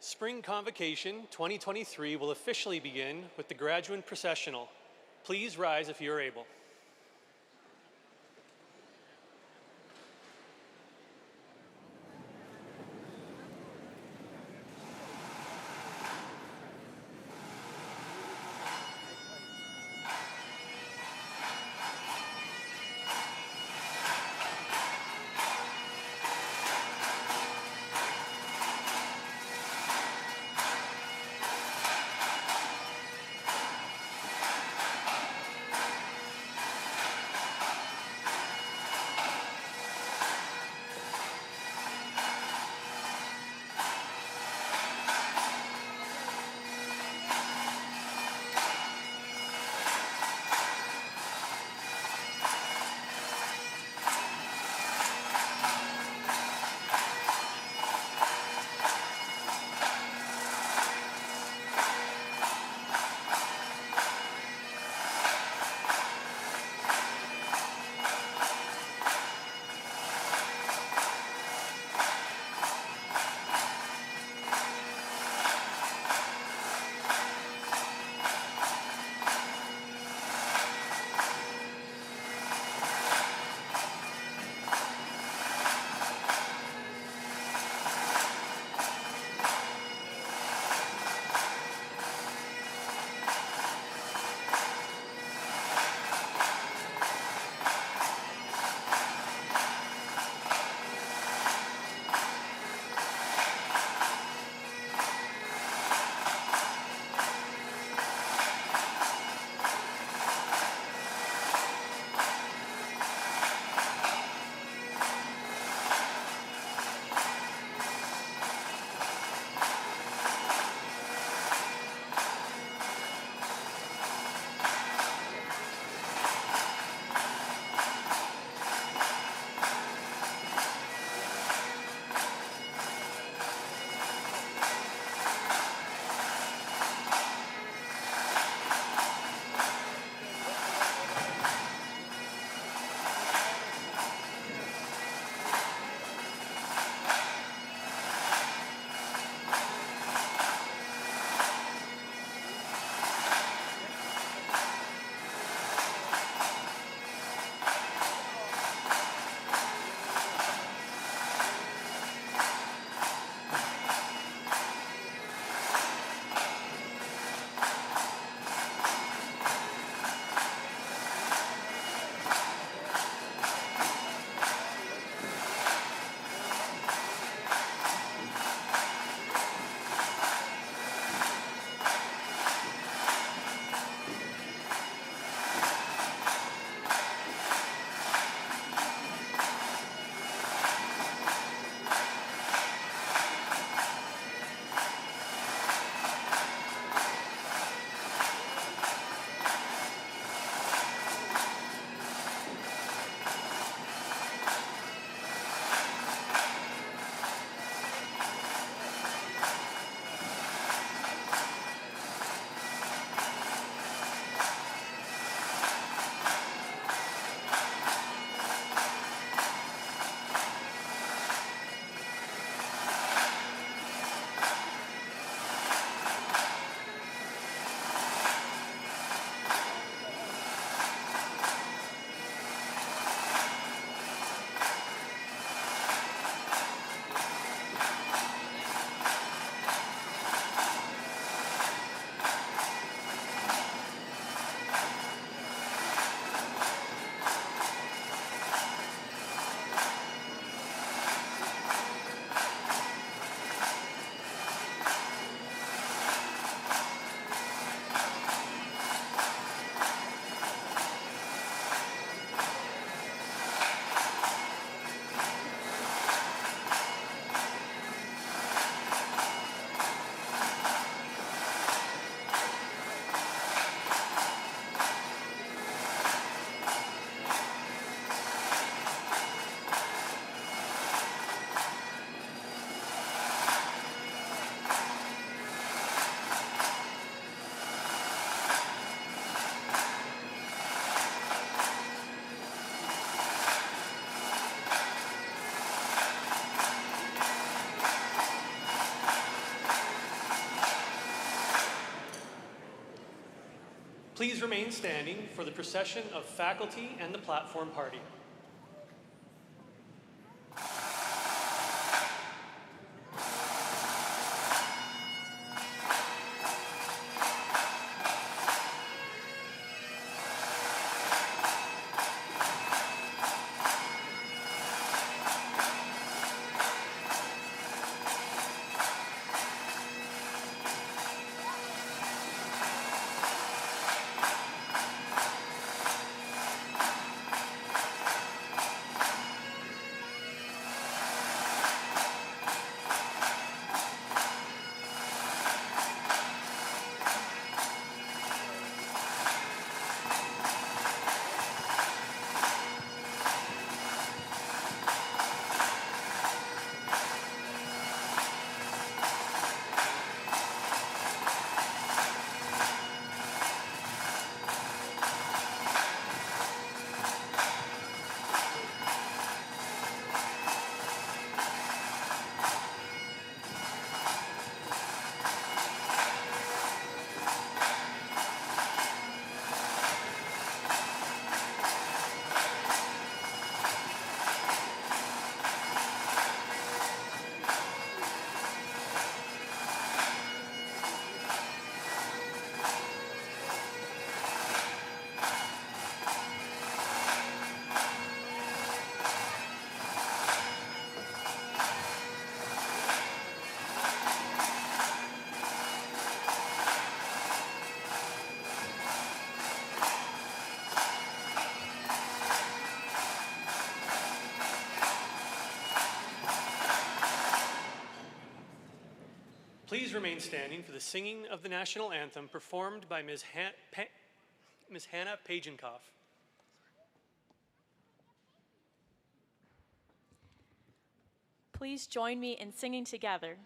Spring Convocation 2023 will officially begin with the graduate processional. Please rise if you are able. Please remain standing for the procession of faculty and the platform party. Please remain standing for the singing of the national anthem performed by Ms. Hannah Pagenkoff. Please join me in singing together.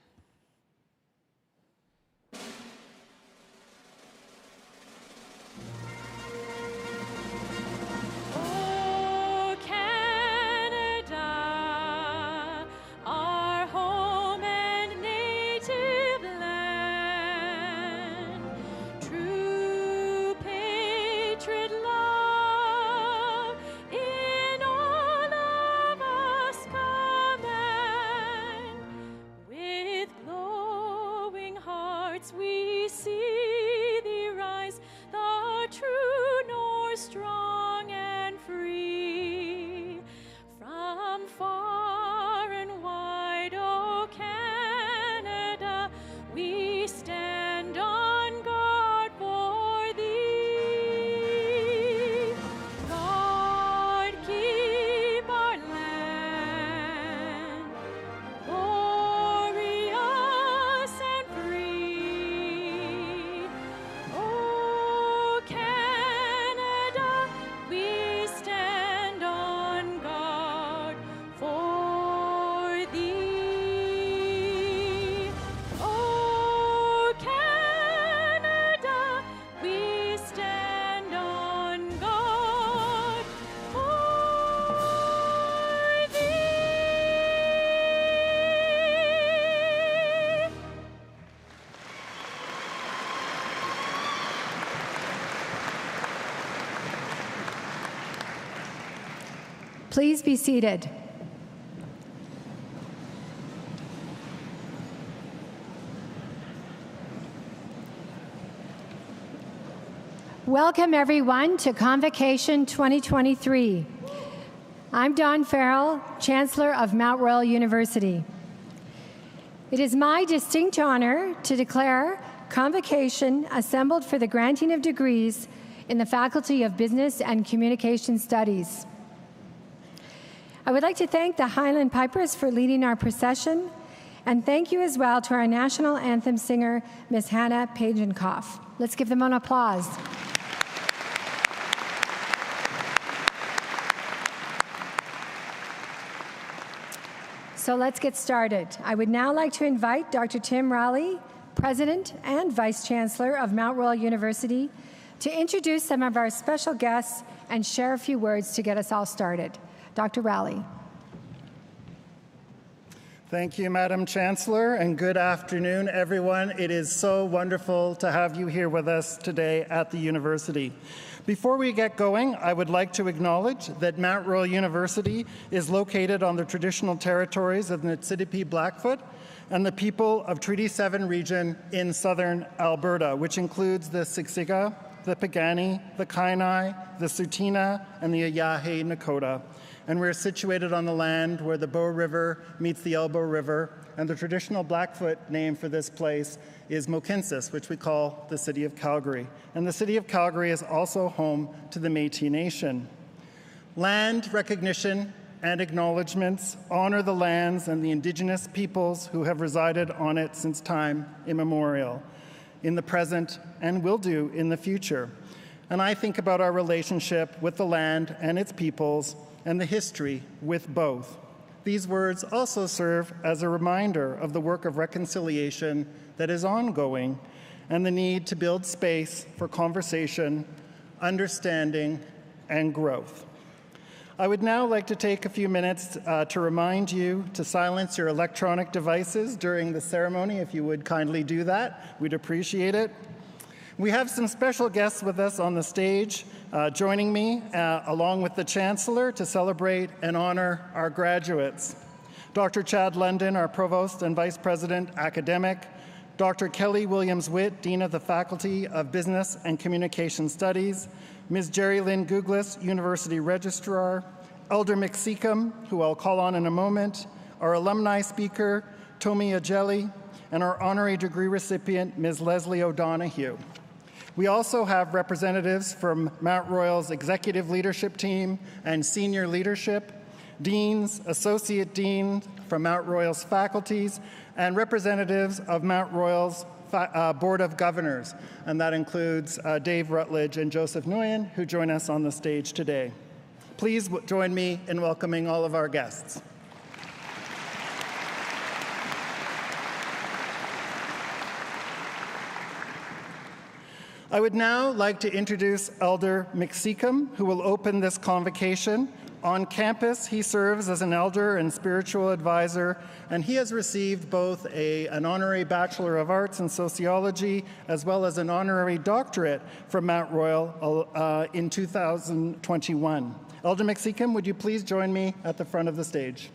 Please be seated. Welcome, everyone, to Convocation 2023. I'm Dawn Farrell, Chancellor of Mount Royal University. It is my distinct honor to declare Convocation assembled for the granting of degrees in the Faculty of Business and Communication Studies. I would like to thank the Highland Pipers for leading our procession, and thank you as well to our national anthem singer, Ms. Hannah Pagenkoff. Let's give them an applause. So let's get started. I would now like to invite Dr. Tim Rowley, President and Vice Chancellor of Mount Royal University, to introduce some of our special guests and share a few words to get us all started. Dr. Rowley. Thank you, Madam Chancellor, and good afternoon, everyone. It is so wonderful to have you here with us today at the university. Before we get going, I would like to acknowledge that Mount Royal University is located on the traditional territories of the Niitsitapi Blackfoot and the people of Treaty 7 region in southern Alberta, which includes the Siksika, the Piikani, the Kainai, the Tsuut'ina, and the Ayahe Nakota. And we're situated on the land where the Bow River meets the Elbow River, and the traditional Blackfoot name for this place is Mohkinstsis, which we call the City of Calgary. And the City of Calgary is also home to the Métis Nation. Land recognition and acknowledgements honor the lands and the Indigenous peoples who have resided on it since time immemorial, in the present, and will do in the future. And I think about our relationship with the land and its peoples and the history with both. These words also serve as a reminder of the work of reconciliation that is ongoing and the need to build space for conversation, understanding, and growth. I would now like to take a few minutes to remind you to silence your electronic devices during the ceremony. If you would kindly do that, we'd appreciate it. We have some special guests with us on the stage, joining me along with the Chancellor to celebrate and honor our graduates. Dr. Chad London, our Provost and Vice President Academic, Dr. Kelly Williams-Witt, Dean of the Faculty of Business and Communication Studies, Ms. Jerry Lynn Googlis, University Registrar, Elder McSeacom, who I'll call on in a moment, our alumni speaker, Tomi Ajeli, and our honorary degree recipient, Ms. Leslie O'Donoghue. We also have representatives from Mount Royal's executive leadership team and senior leadership, deans, associate deans from Mount Royal's faculties, and representatives of Mount Royal's Board of Governors, and that includes Dave Rutledge and Joseph Nguyen, who join us on the stage today. Please join me in welcoming all of our guests. I would now like to introduce Elder McSeacom, who will open this convocation. On campus, he serves as an elder and spiritual advisor, and he has received both an honorary Bachelor of Arts in Sociology as well as an honorary doctorate from Mount Royal in 2021. Elder McSeacom, would you please join me at the front of the stage?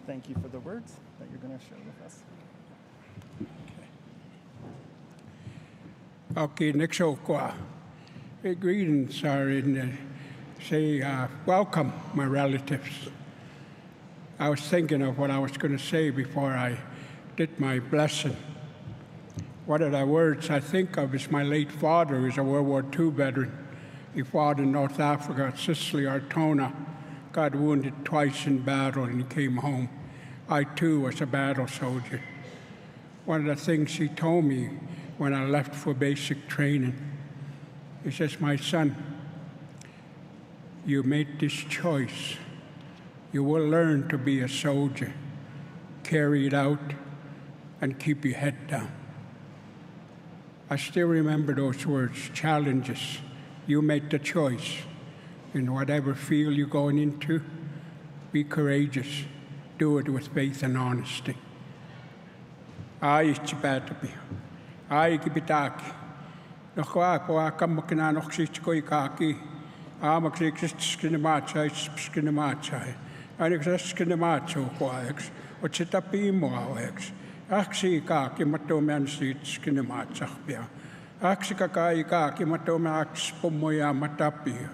Thank you for the words that you're going to share with us. Okay, next qua. Greetings are in say welcome, my relatives. I was thinking of what I was going to say before I did my blessing. One of the words I think of is my late father, who is a World War II veteran. He fought in North Africa, Sicily, Ortona, got wounded twice in battle, and he came home. I, too, was a battle soldier. One of the things he told me when I left for basic training, he says, my son, you made this choice. You will learn to be a soldier, carry it out, and keep your head down. I still remember those words, challenges. You made the choice. In whatever field you're going into, be courageous. Do it with faith and honesty. It's bad to be. Kibitaki. Nochwa po akamakina noxitko ikaki. Amaxixkinamacha, skinamacha. Anixaskinamacho quax, or chitapimoax. Axi kaki matoman seats skinamacha bia. Axikakai kaki matomax pomoya matapia.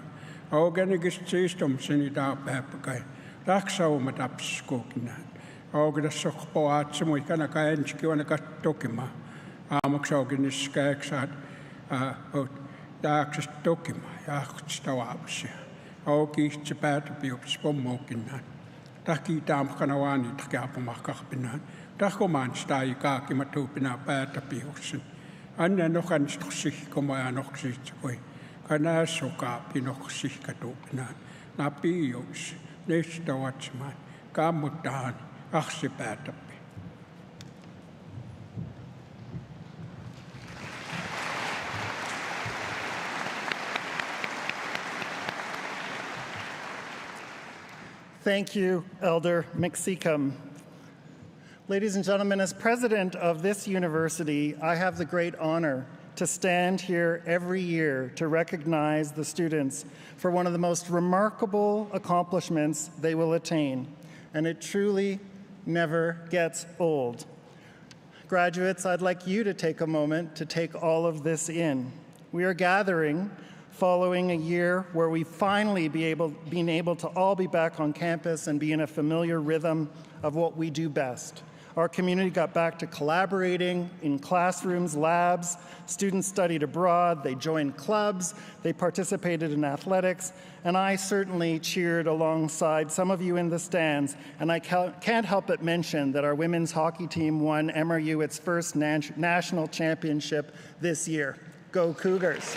Organic system sinida papakai. Raxo mataps skokinan. Ogda sokpo atsimo ikanaka enchki wanakatokima. Amaxoginis skaxat. Daakses dokima, jachtstawapsia. Ook is te buiten bij op spommokinan. Taki daam kanawani tkapamakakpinan. Takoman sta je kaki matupina buitenpiosen. En nog een zich komen aan nog zich koi. Kana zo kapi nog zich katopinan. Na pios, nesta watsman. Kamutaan, achse buitenpiosen. Thank you, Elder McSeacom. Ladies and gentlemen, as president of this university, I have the great honor to stand here every year to recognize the students for one of the most remarkable accomplishments they will attain, and it truly never gets old. Graduates, I'd like you to take a moment to take all of this in. We are gathering following a year where we finally been able to all be back on campus and be in a familiar rhythm of what we do best. Our community got back to collaborating in classrooms, labs, students studied abroad, they joined clubs, they participated in athletics, and I certainly cheered alongside some of you in the stands, and I can't help but mention that our women's hockey team won MRU its first national championship this year. Go Cougars!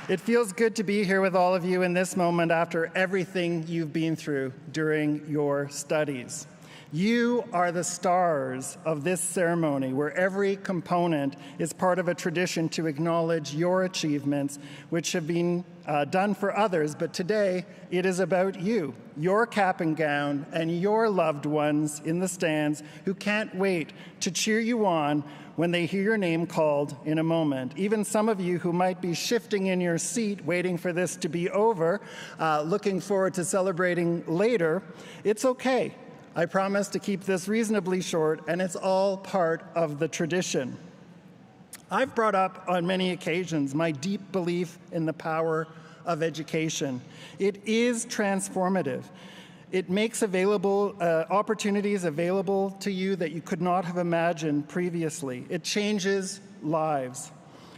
It feels good to be here with all of you in this moment after everything you've been through during your studies. You are the stars of this ceremony, where every component is part of a tradition to acknowledge your achievements, which have been done for others, but today it is about you, your cap and gown, and your loved ones in the stands who can't wait to cheer you on when they hear your name called in a moment. Even some of you who might be shifting in your seat, waiting for this to be over, looking forward to celebrating later, it's okay. I promise to keep this reasonably short, and it's all part of the tradition. I've brought up on many occasions my deep belief in the power of education. It is transformative. It makes available opportunities available to you that you could not have imagined previously. It changes lives.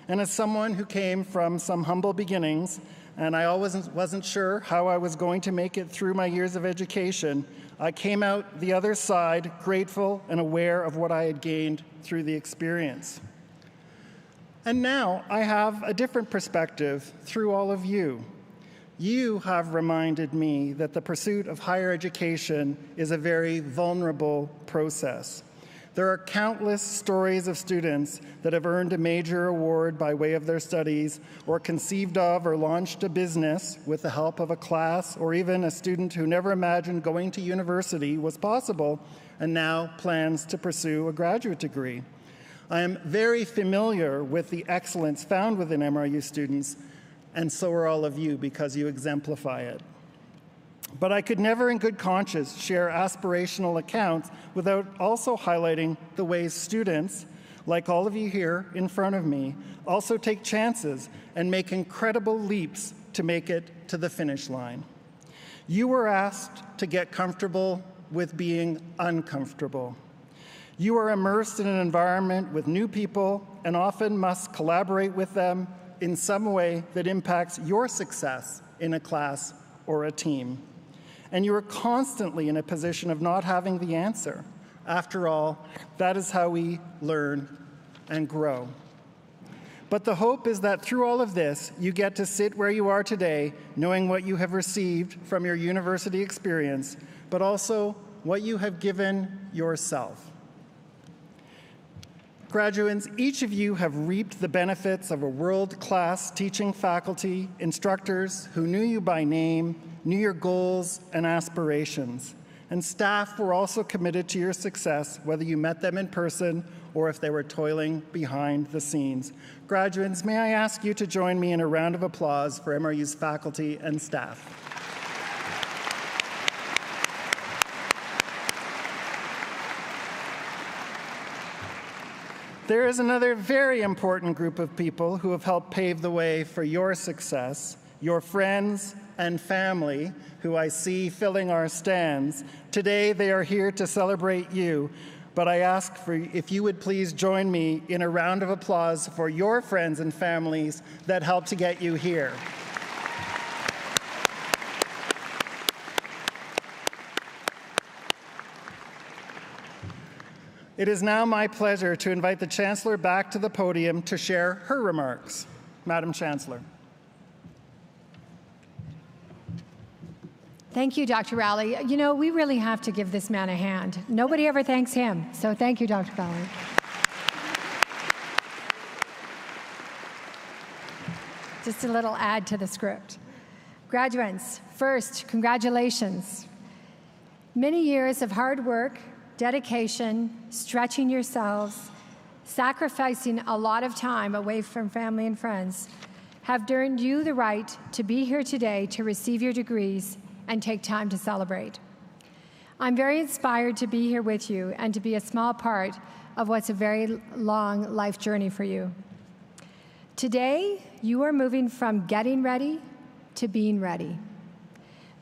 And as someone who came from some humble beginnings, and I always wasn't sure how I was going to make it through my years of education, I came out the other side grateful and aware of what I had gained through the experience. And now I have a different perspective through all of you. You have reminded me that the pursuit of higher education is a very vulnerable process. There are countless stories of students that have earned a major award by way of their studies, or conceived of or launched a business with the help of a class, or even a student who never imagined going to university was possible and now plans to pursue a graduate degree. I am very familiar with the excellence found within MRU students, and so are all of you because you exemplify it. But I could never in good conscience share aspirational accounts without also highlighting the ways students, like all of you here in front of me, also take chances and make incredible leaps to make it to the finish line. You were asked to get comfortable with being uncomfortable. You are immersed in an environment with new people and often must collaborate with them in some way that impacts your success in a class or a team. And you are constantly in a position of not having the answer. After all, that is how we learn and grow. But the hope is that through all of this, you get to sit where you are today, knowing what you have received from your university experience, but also what you have given yourself. Graduates, each of you have reaped the benefits of a world-class teaching faculty, instructors who knew you by name, knew your goals and aspirations. And staff were also committed to your success, whether you met them in person or if they were toiling behind the scenes. Graduates, may I ask you to join me in a round of applause for MRU's faculty and staff. There is another very important group of people who have helped pave the way for your success, your friends and family, who I see filling our stands. Today, they are here to celebrate you, but I ask for if you would please join me in a round of applause for your friends and families that helped to get you here. It is now my pleasure to invite the Chancellor back to the podium to share her remarks. Madam Chancellor. Thank you, Dr. Rowley. You know, we really have to give this man a hand. Nobody ever thanks him, so thank you, Dr. Rowley. Just a little add to the script. Graduates, first, congratulations. Many years of hard work, dedication, stretching yourselves, sacrificing a lot of time away from family and friends have earned you the right to be here today to receive your degrees and take time to celebrate. I'm very inspired to be here with you and to be a small part of what's a very long life journey for you. Today, you are moving from getting ready to being ready.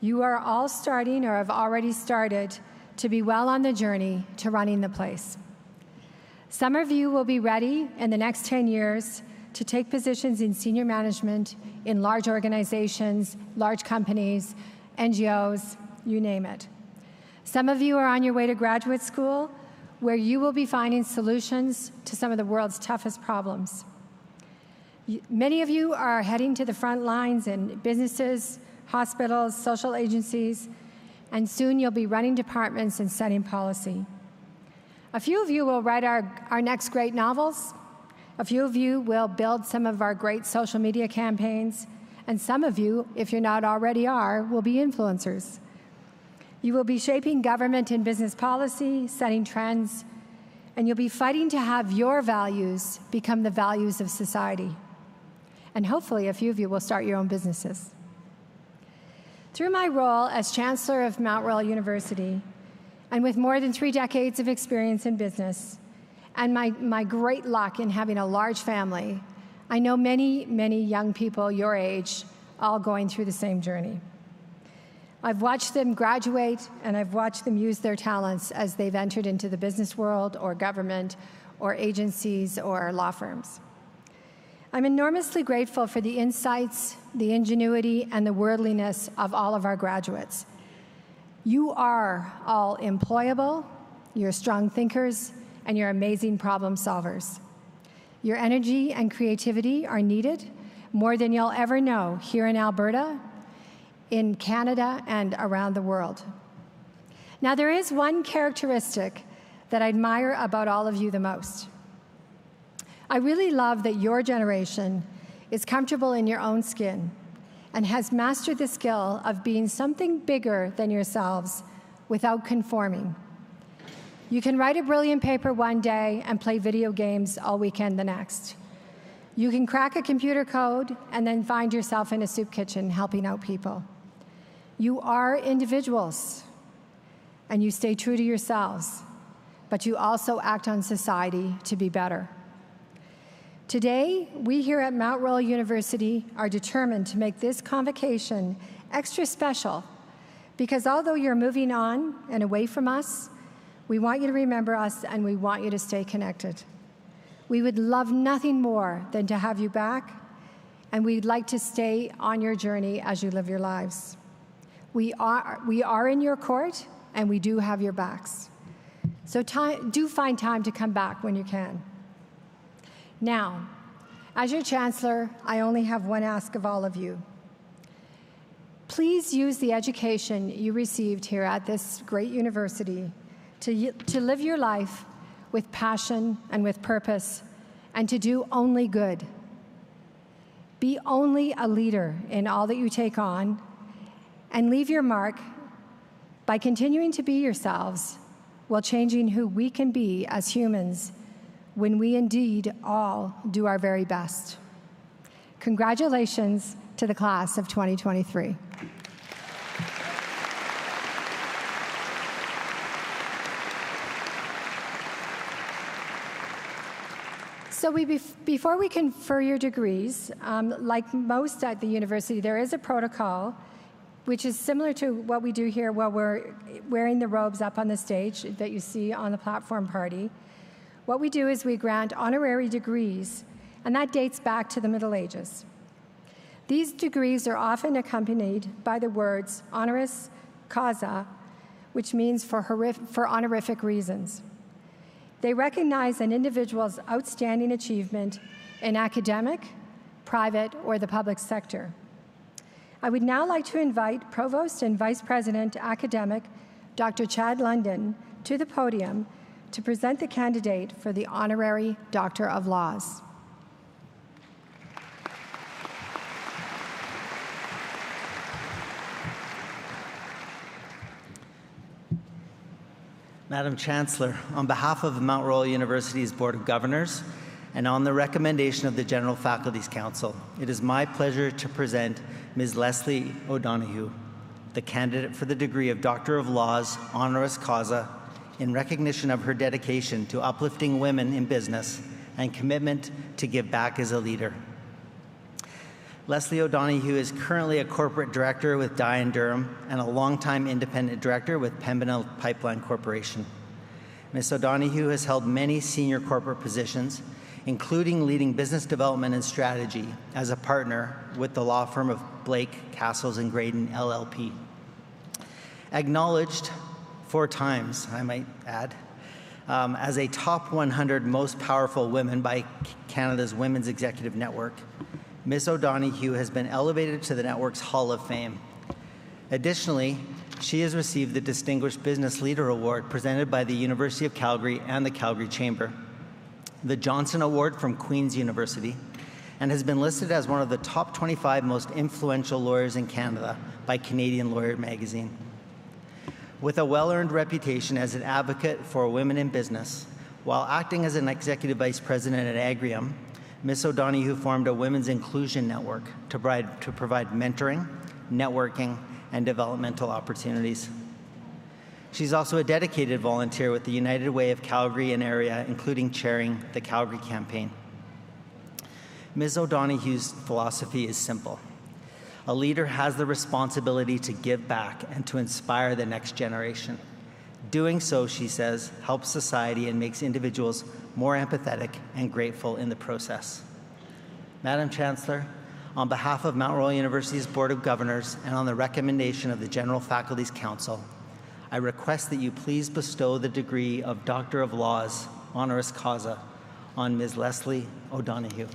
You are all starting or have already started to be well on the journey to running the place. Some of you will be ready in the next 10 years to take positions in senior management in large organizations, large companies, NGOs, you name it. Some of you are on your way to graduate school where you will be finding solutions to some of the world's toughest problems. Many of you are heading to the front lines in businesses, hospitals, social agencies, and soon you'll be running departments and setting policy. A few of you will write our next great novels. A few of you will build some of our great social media campaigns. And some of you, if you're not already are, will be influencers. You will be shaping government and business policy, setting trends, and you'll be fighting to have your values become the values of society. And hopefully a few of you will start your own businesses. Through my role as Chancellor of Mount Royal University, and with more than 3 decades of experience in business, and my great luck in having a large family, I know many, many young people your age all going through the same journey. I've watched them graduate, and I've watched them use their talents as they've entered into the business world or government or agencies or law firms. I'm enormously grateful for the insights, the ingenuity, and the worldliness of all of our graduates. You are all employable, you're strong thinkers, and you're amazing problem solvers. Your energy and creativity are needed more than you'll ever know here in Alberta, in Canada, and around the world. Now, there is one characteristic that I admire about all of you the most. I really love that your generation is comfortable in your own skin and has mastered the skill of being something bigger than yourselves without conforming. You can write a brilliant paper one day and play video games all weekend the next. You can crack a computer code and then find yourself in a soup kitchen helping out people. You are individuals, and you stay true to yourselves, but you also act on society to be better. Today, we here at Mount Royal University are determined to make this convocation extra special because although you're moving on and away from us, we want you to remember us and we want you to stay connected. We would love nothing more than to have you back, and we'd like to stay on your journey as you live your lives. We are in your court, and we do have your backs. So do find time to come back when you can. Now, as your Chancellor, I only have one ask of all of you. Please use the education you received here at this great university to live your life with passion and with purpose, and to do only good. Be only a leader in all that you take on, and leave your mark by continuing to be yourselves while changing who we can be as humans when we indeed all do our very best. Congratulations to the class of 2023. So before we confer your degrees, like most at the university, there is a protocol which is similar to what we do here while we're wearing the robes up on the stage that you see on the platform party. What we do is we grant honorary degrees, and that dates back to the Middle Ages. These degrees are often accompanied by the words honoris causa, which means for honorific reasons. They recognize an individual's outstanding achievement in academic, private, or the public sector. I would now like to invite Provost and Vice President Academic Dr. Chad London to the podium to present the candidate for the Honorary Doctor of Laws. Madam Chancellor, on behalf of Mount Royal University's Board of Governors and on the recommendation of the General Faculties Council, it is my pleasure to present Ms. Leslie O'Donoghue, the candidate for the degree of Doctor of Laws, honoris causa, in recognition of her dedication to uplifting women in business and commitment to give back as a leader. Leslie O'Donoghue is currently a corporate director with Dye & Durham and a longtime independent director with Pembina Pipeline Corporation. Ms. O'Donoghue has held many senior corporate positions, including leading business development and strategy as a partner with the law firm of Blake, Castles & Graydon, LLP. Acknowledged 4 times, I might add, as a top 100 most powerful women by Canada's Women's Executive Network, Ms. O'Donoghue has been elevated to the network's Hall of Fame. Additionally, she has received the Distinguished Business Leader Award presented by the University of Calgary and the Calgary Chamber, the Johnson Award from Queen's University, and has been listed as one of the top 25 most influential lawyers in Canada by Canadian Lawyer magazine. With a well-earned reputation as an advocate for women in business, while acting as an executive vice president at Agrium, Ms. O'Donoghue formed a women's inclusion network to provide mentoring, networking, and developmental opportunities. She's also a dedicated volunteer with the United Way of Calgary and area, including chairing the Calgary campaign. Ms. O'Donoghue's philosophy is simple. A leader has the responsibility to give back and to inspire the next generation. Doing so, she says, helps society and makes individuals more empathetic and grateful in the process. Madam Chancellor, on behalf of Mount Royal University's Board of Governors and on the recommendation of the General Faculties Council, I request that you please bestow the degree of Doctor of Laws, honoris causa, on Ms. Leslie O'Donoghue.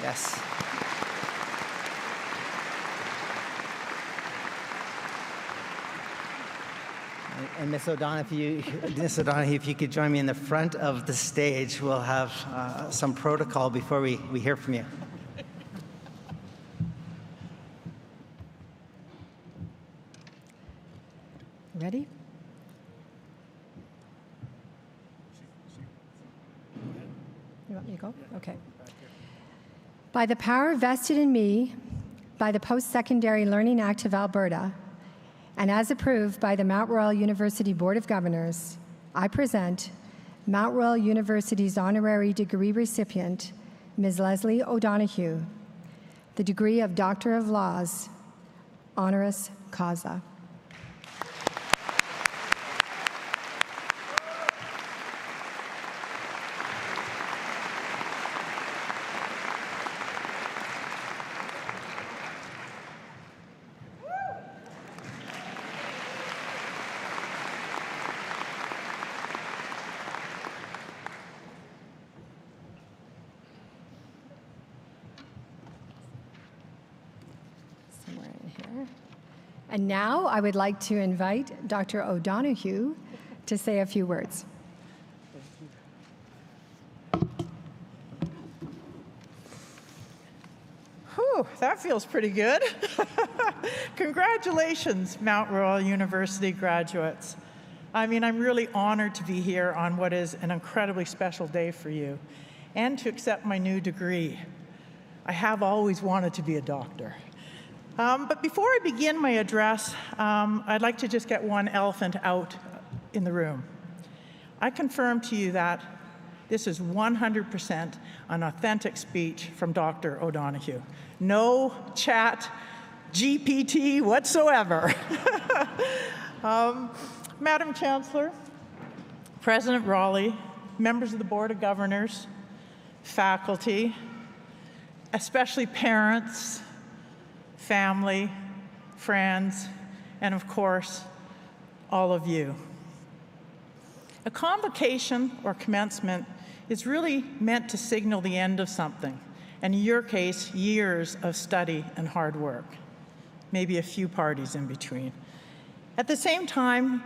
Yes. And Ms. O'Donoghue, if you could join me in the front of the stage, we'll have some protocol before we hear from you. Ready? You want me to go? Okay. By the power vested in me by the Post-Secondary Learning Act of Alberta, and as approved by the Mount Royal University Board of Governors, I present Mount Royal University's honorary degree recipient, Ms. Leslie O'Donoghue, the degree of Doctor of Laws, honoris causa. And now I would like to invite Dr. O'Donoghue to say a few words. Whew, that feels pretty good. Congratulations, Mount Royal University graduates. I mean, I'm really honored to be here on what is an incredibly special day for you and to accept my new degree. I have always wanted to be a doctor. But before I begin my address, I'd like to just get one elephant out in the room. I confirm to you that this is 100% an authentic speech from Dr. O'Donoghue. No chat, GPT whatsoever. Madam Chancellor, President Raleigh, members of the Board of Governors, faculty, especially parents, family, friends, and of course, all of you. A convocation or commencement is really meant to signal the end of something, and in your case, years of study and hard work, maybe a few parties in between. At the same time,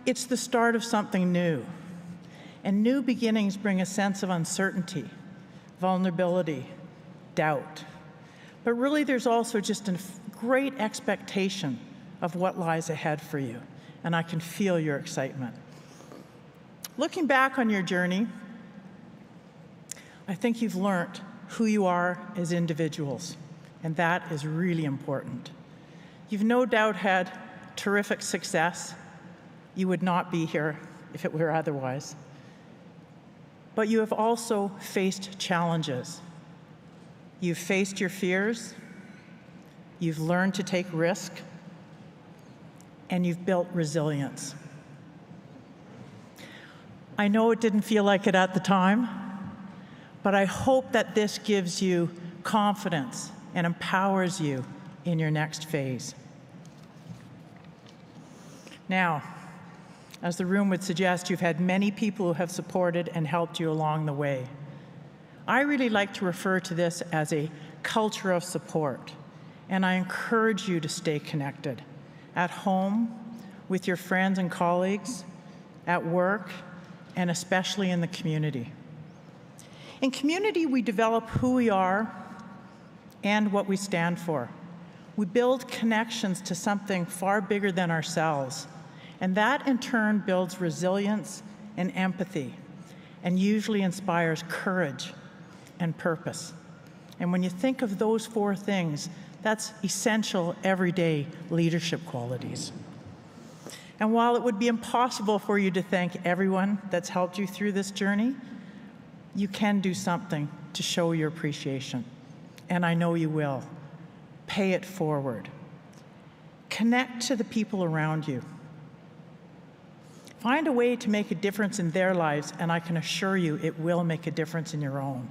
it's the start of something new, and new beginnings bring a sense of uncertainty, vulnerability, doubt. But really, there's also just a great expectation of what lies ahead for you, and I can feel your excitement. Looking back on your journey, I think you've learned who you are as individuals, and that is really important. You've no doubt had terrific success. You would not be here if it were otherwise. But you have also faced challenges. You've faced your fears, you've learned to take risk, and you've built resilience. I know it didn't feel like it at the time, but I hope that this gives you confidence and empowers you in your next phase. Now, as the room would suggest, you've had many people who have supported and helped you along the way. I really like to refer to this as a culture of support, and I encourage you to stay connected at home, with your friends and colleagues, at work, and especially in the community. In community, we develop who we are and what we stand for. We build connections to something far bigger than ourselves, and that in turn builds resilience and empathy, and usually inspires courage and purpose. And when you think of those four things, that's essential everyday leadership qualities. And while it would be impossible for you to thank everyone that's helped you through this journey, you can do something to show your appreciation. And I know you will. Pay it forward. Connect to the people around you. Find a way to make a difference in their lives, and I can assure you it will make a difference in your own.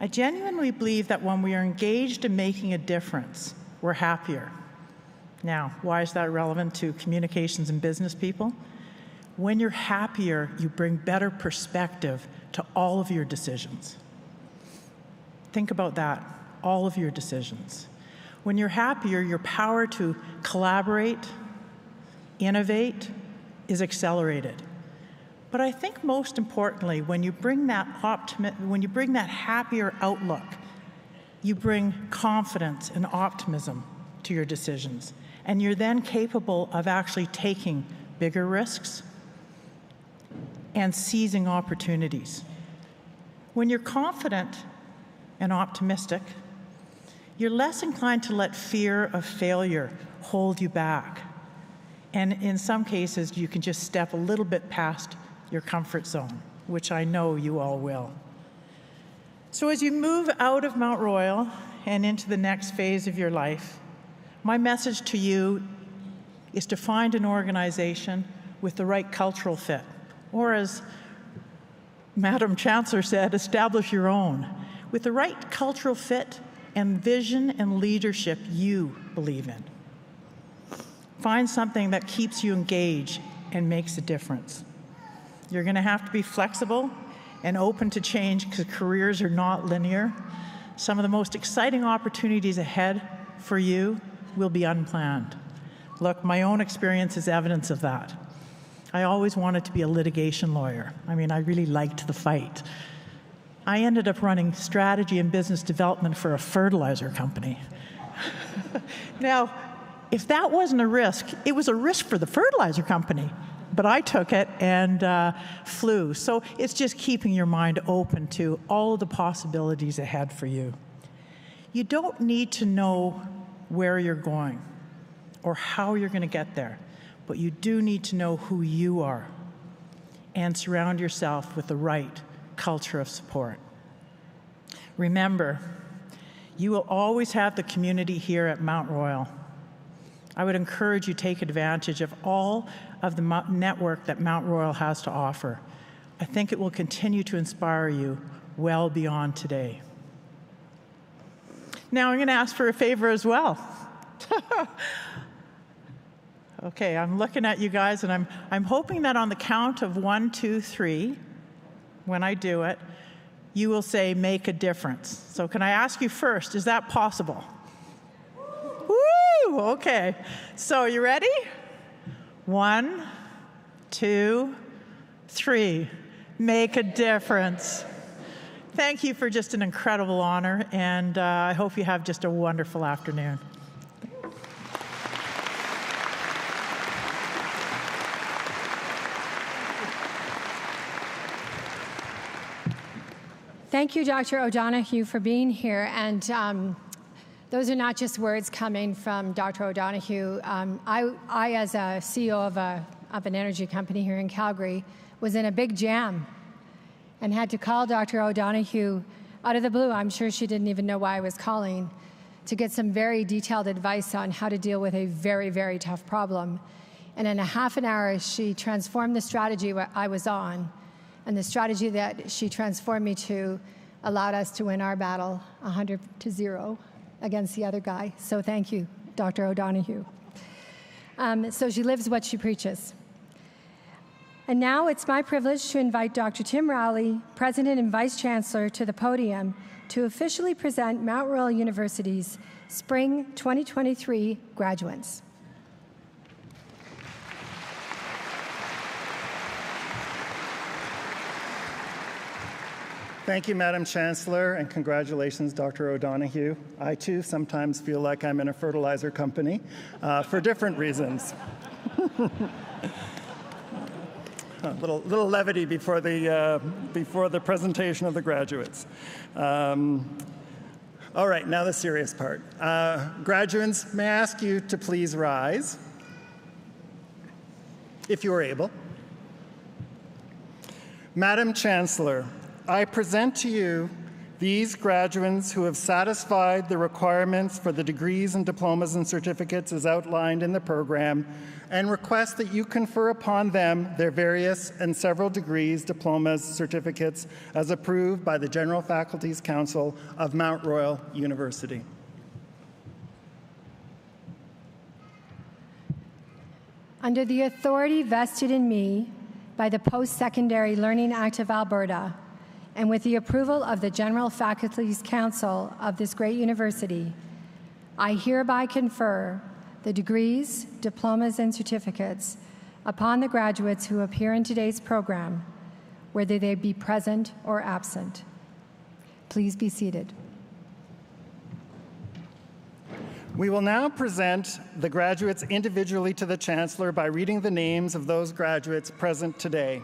I genuinely believe that when we are engaged in making a difference, we're happier. Now, why is that relevant to communications and business people? When you're happier, you bring better perspective to all of your decisions. Think about that, all of your decisions. When you're happier, your power to collaborate, innovate, is accelerated. But I think most importantly, when you bring that happier outlook, you bring confidence and optimism to your decisions. And you're then capable of actually taking bigger risks and seizing opportunities. When you're confident and optimistic, you're less inclined to let fear of failure hold you back. And in some cases, you can just step a little bit past your comfort zone, which I know you all will. So as you move out of Mount Royal and into the next phase of your life, my message to you is to find an organization with the right cultural fit, or as Madam Chancellor said, establish your own, with the right cultural fit and vision and leadership you believe in. Find something that keeps you engaged and makes a difference. You're going to have to be flexible and open to change because careers are not linear. Some of the most exciting opportunities ahead for you will be unplanned. Look, my own experience is evidence of that. I always wanted to be a litigation lawyer. I mean, I really liked the fight. I ended up running strategy and business development for a fertilizer company. Now, if that wasn't a risk, it was a risk for the fertilizer company. But I took it and flew. So it's just keeping your mind open to all of the possibilities ahead for you. You don't need to know where you're going or how you're going to get there, but you do need to know who you are and surround yourself with the right culture of support. Remember, you will always have the community here at Mount Royal. I would encourage you to take advantage of all of the network that Mount Royal has to offer. I think it will continue to inspire you well beyond today. Now I'm going to ask for a favor as well. Okay, I'm looking at you guys, and I'm hoping that on the count of 1, 2, 3, when I do it, you will say, make a difference. So can I ask you first, is that possible? Woo! Okay. So you ready? 1, 2, 3. Make a difference. Thank you for just an incredible honor, and I hope you have just a wonderful afternoon. Thank you, Dr. O'Donoghue, for being here. And those are not just words coming from Dr. O'Donoghue. I, as a CEO of an energy company here in Calgary, was in a big jam and had to call Dr. O'Donoghue out of the blue. I'm sure she didn't even know why I was calling, to get some very detailed advice on how to deal with a very, very tough problem. And in a half an hour, she transformed the strategy I was on, and the strategy that she transformed me to allowed us to win our battle 100-0 against the other guy. So thank you, Dr. O'Donoghue. So she lives what she preaches. And now it's my privilege to invite Dr. Tim Rowley, President and Vice Chancellor, to the podium to officially present Mount Royal University's Spring 2023 graduates. Thank you, Madam Chancellor, and congratulations, Dr. O'Donoghue. I, too, sometimes feel like I'm in a fertilizer company for different reasons. A little levity before the presentation of the graduates. All right, now the serious part. Graduates, may I ask you to please rise, if you are able. Madam Chancellor, I present to you these graduates who have satisfied the requirements for the degrees and diplomas and certificates as outlined in the program, and request that you confer upon them their various and several degrees, diplomas, certificates as approved by the General Faculties Council of Mount Royal University. Under the authority vested in me by the Post-Secondary Learning Act of Alberta, and with the approval of the General Faculties Council of this great university, I hereby confer the degrees, diplomas, and certificates upon the graduates who appear in today's program, whether they be present or absent. Please be seated. We will now present the graduates individually to the Chancellor by reading the names of those graduates present today.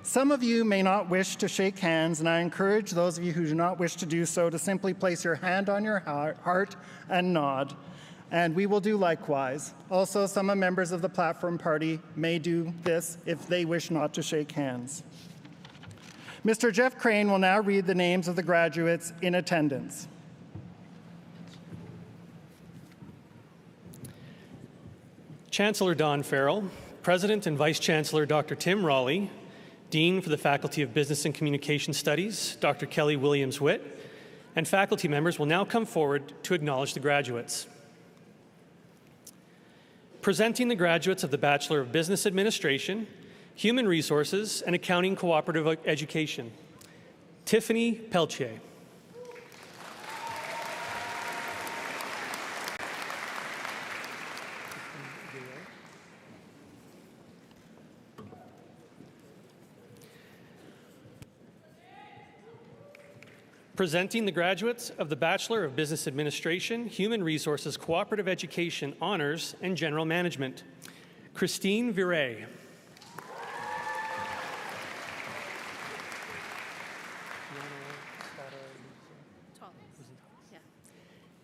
Some of you may not wish to shake hands, and I encourage those of you who do not wish to do so to simply place your hand on your heart and nod, and we will do likewise. Also, some members of the platform party may do this if they wish not to shake hands. Mr. Jeff Crane will now read the names of the graduates in attendance. Chancellor Don Farrell, President and Vice Chancellor Dr. Tim Rowley, Dean for the Faculty of Business and Communication Studies, Dr. Kelly Williams-Witt, and faculty members will now come forward to acknowledge the graduates. Presenting the graduates of the Bachelor of Business Administration, Human Resources, and Accounting Cooperative Education, Tiffany Peltier. Presenting the graduates of the Bachelor of Business Administration, Human Resources, Cooperative Education, Honors, and General Management, Christine Viray.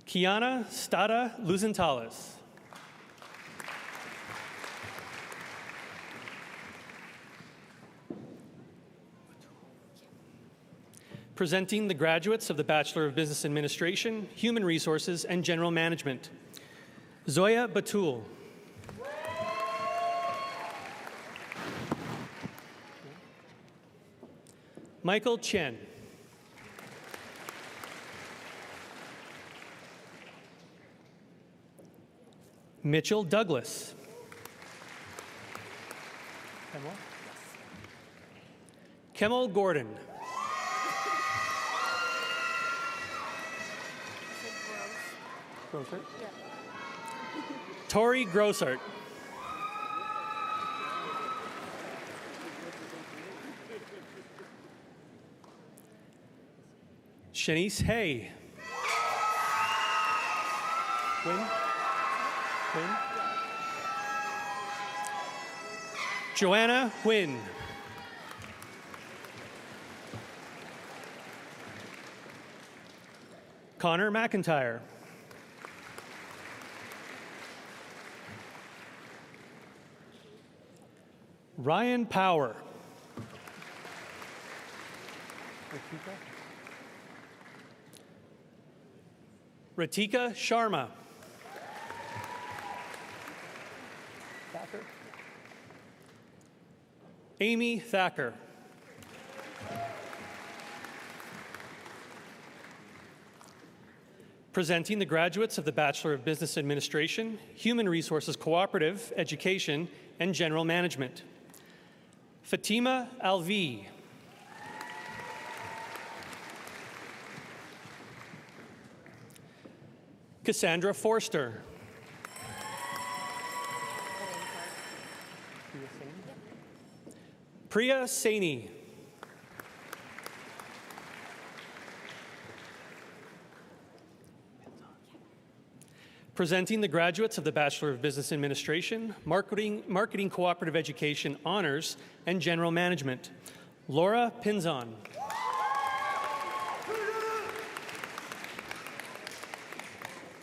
Kiana Stada Luzentales. Presenting the graduates of the Bachelor of Business Administration, Human Resources, and General Management, Zoya Batul. Michael Chen. Mitchell Douglas. Kemal Gordon. Grossart? Yeah. Tori Grossart. Shanice Hay. Wynn? Joanna Wynn. Connor McIntyre. Ryan Power. Ratika Sharma. Amy Thacker. Presenting the graduates of the Bachelor of Business Administration, Human Resources Cooperative, Education, and General Management. Fatima Alvi. Cassandra Forster. Priya Saini. Presenting the graduates of the Bachelor of Business Administration, Marketing Cooperative Education Honors, and General Management, Laura Pinzon.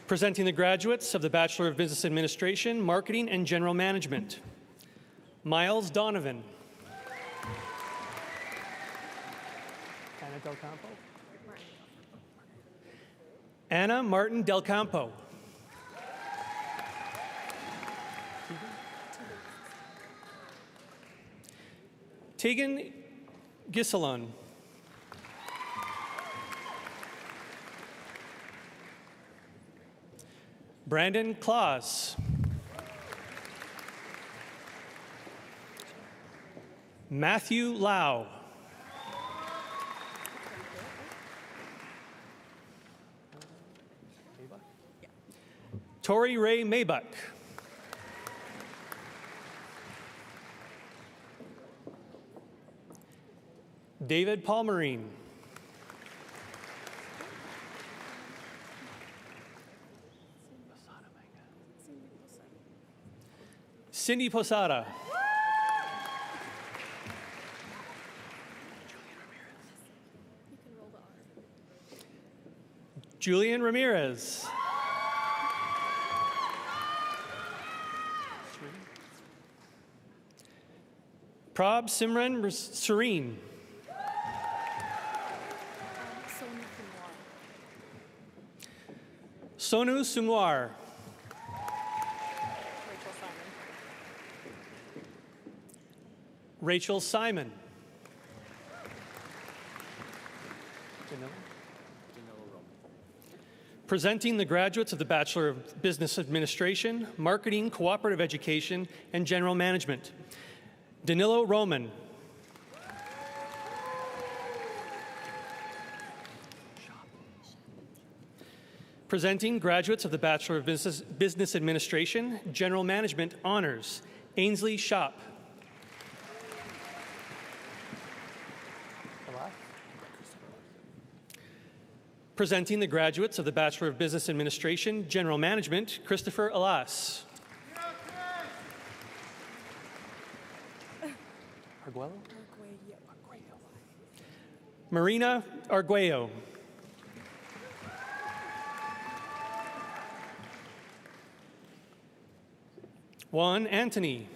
Presenting the graduates of the Bachelor of Business Administration, Marketing and General Management, Miles Donovan. Anna Del Campo. Anna Martin Del Campo. Tegan Gisalon. Brandon Claus. Matthew Lau. Tori Ray Maybuck. David Palmerine. Cindy Posada. Julian Ramirez. Prab Simran Serene. Sonu Sumwar. Rachel Simon. Presenting the graduates of the Bachelor of Business Administration, Marketing, Cooperative Education, and General Management, Danilo Roman. Presenting graduates of the Bachelor of Business Administration, General Management Honors, Ainsley Shop. Presenting the graduates of the Bachelor of Business Administration, General Management, Christopher Alas. Arguello? Marina Arguello. Juan Anthony.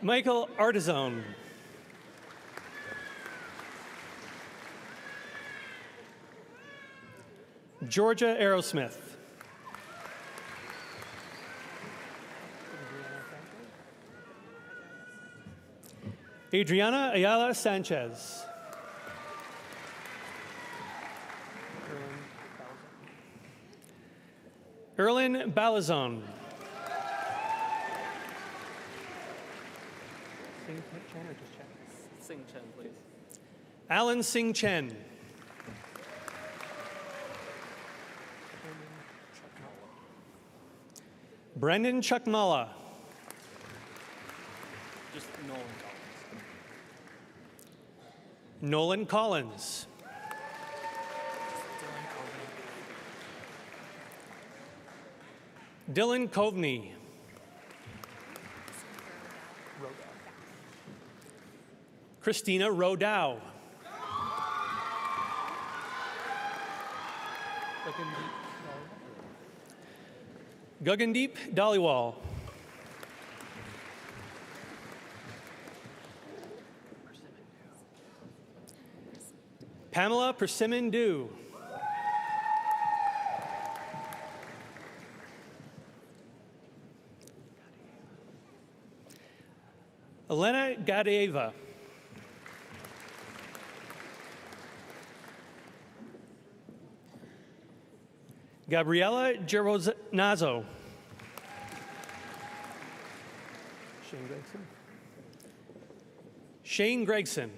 Michael Artizone. Georgia Aerosmith. Adriana Ayala Sanchez. Erlin Balazon. Sing Chen, please. Alan Singh Chen. Brendan Chuckmalla. Just Nolan Collins. Nolan Collins. Dylan Coveney. Christina Rodow. Gagandeep Dhaliwal. Pamela Persimmon Dew. Elena Gadeva. Gabriela Geroznazo. Shane Gregson. Shane Gregson.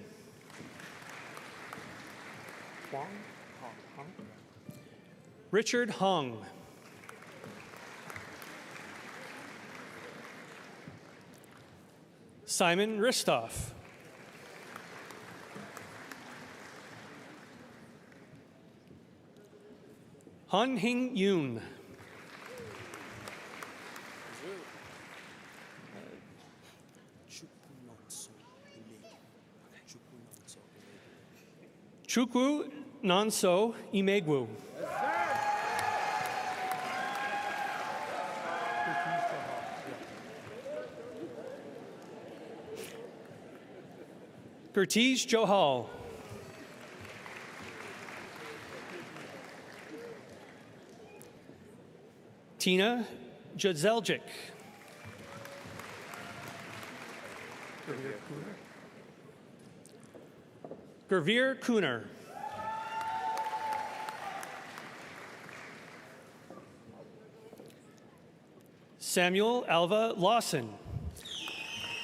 Richard Hung. Simon Ristoff. Han Hing Yoon. Chukwu Nonso Imegwu. Gertiz Johal. Tina Jadzeljic. Gervir Kuhner. Samuel Alva Lawson.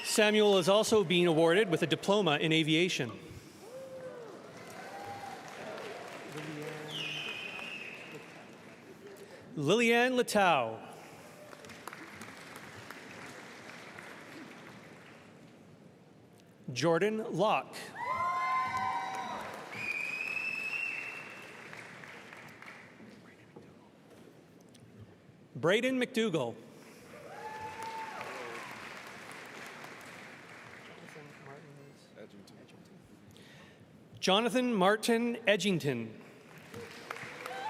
Samuel is also being awarded with a diploma in aviation. Liliane Letau. Jordan Locke. Braden McDougall. Jonathan Martin Edgington.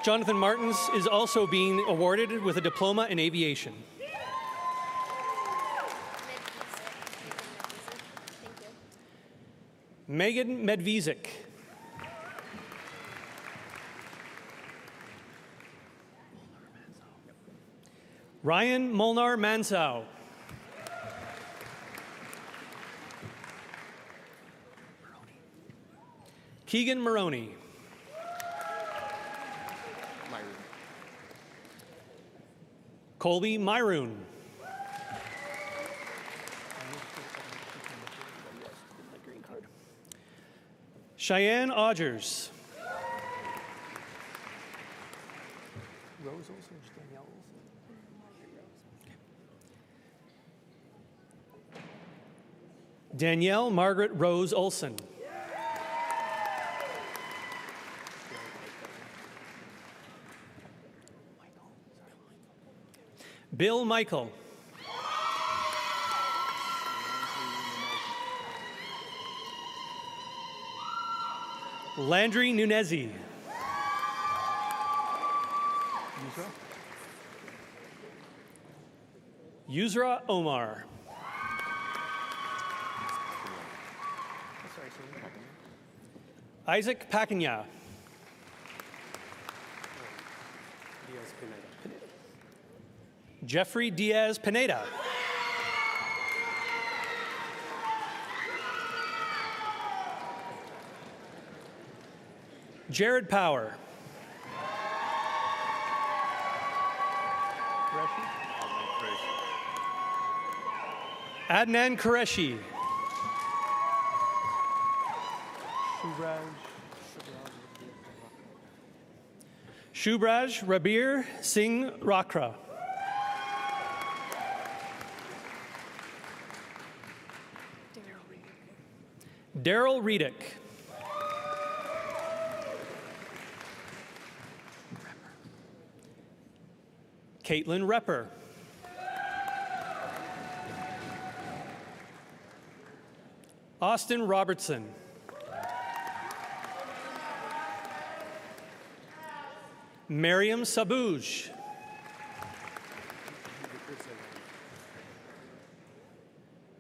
Jonathan Martins is also being awarded with a diploma in aviation. Megan Medvezic. Ryan Molnar Mansau. Keegan Maroney. Colby Myroon. Cheyenne Odgers. Rose Olson or just Danielle Olson? Danielle Margaret Rose Olson. Bill Michael. Landry Nunezi. Yusra Omar. Isaac Pacquiao. Jeffrey Diaz Pineda. Jared Power. Adnan Qureshi. Shubraj Rabir Singh Rakra. Daryl Redick. Caitlin Repper. Austin Robertson. Mariam Sabouj.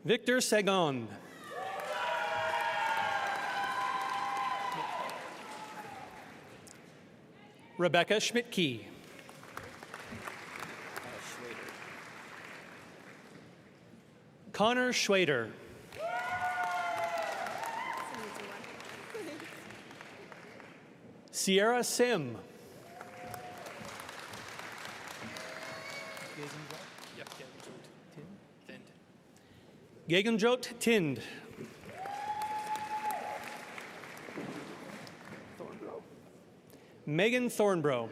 Victor Segon. Rebecca Schmidtke. Connor Schwader. Sierra Sim. Gegenjot Tind. Megan Thornbrough.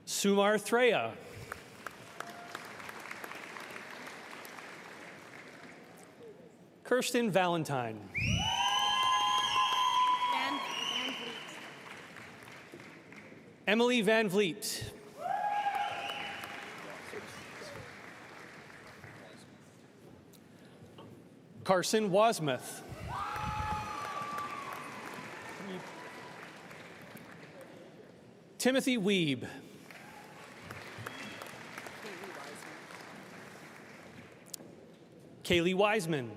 Sumar Threya. Kirsten Valentine. Emily Van Vliet. Carson Wasmuth. Timothy Weeb. Kaylee Wiseman.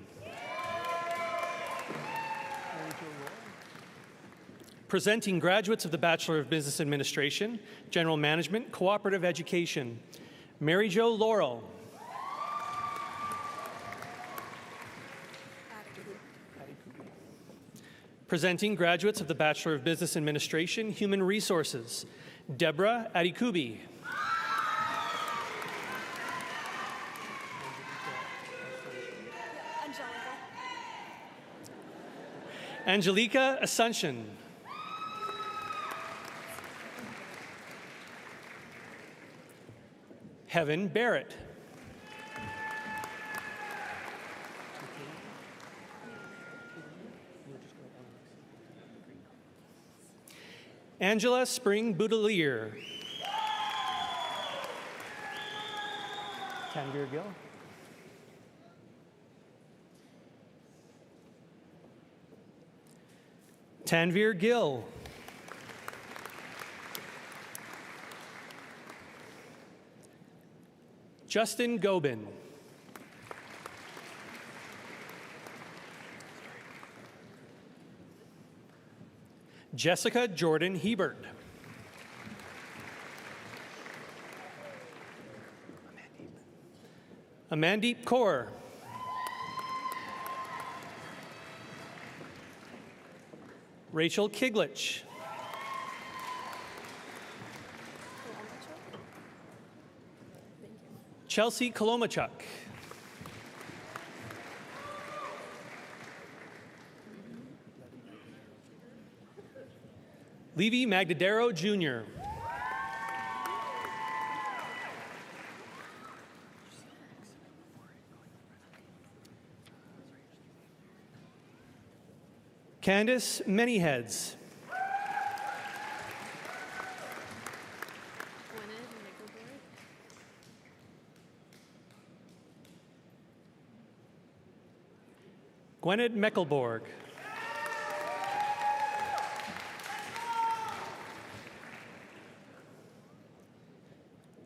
Presenting graduates of the Bachelor of Business Administration, General Management, Cooperative Education, Mary Jo Laurel. Presenting graduates of the Bachelor of Business Administration, Human Resources, Deborah Adikubi. Angelica Asuncion. Heaven Barrett. Angela Spring Boudelier. Tanvir Gill. Tanvir Gill. Justin Gobin. Jessica Jordan Hebert. Amandeep Kaur. Rachel Kiglich. Chelsea Kolomachuk. Levi Magdadero Jr. Candace Manyheads. Gwyneth Meckelborg.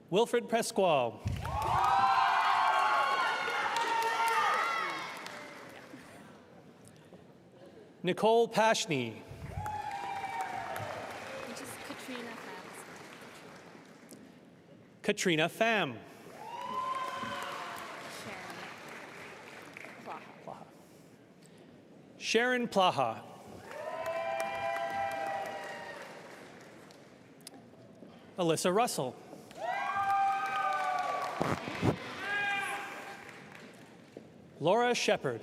Wilfred Pasquale. Nicole Pashney. Katrina Pham. Sharon Plaha. Alyssa Russell. Laura Shepard.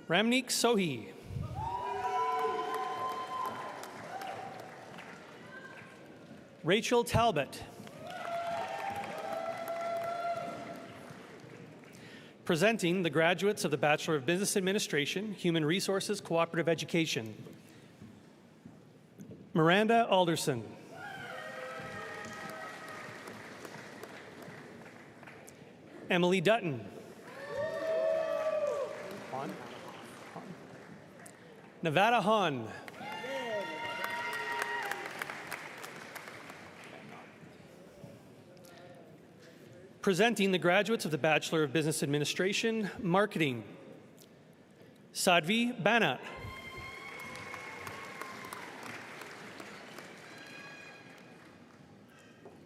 Ramneek Sohi. Rachel Talbot. Presenting the graduates of the Bachelor of Business Administration, Human Resources, Cooperative Education. Miranda Alderson. Emily Dutton. Nevada Hahn. Presenting the graduates of the Bachelor of Business Administration, Marketing, Sadhvi Banat.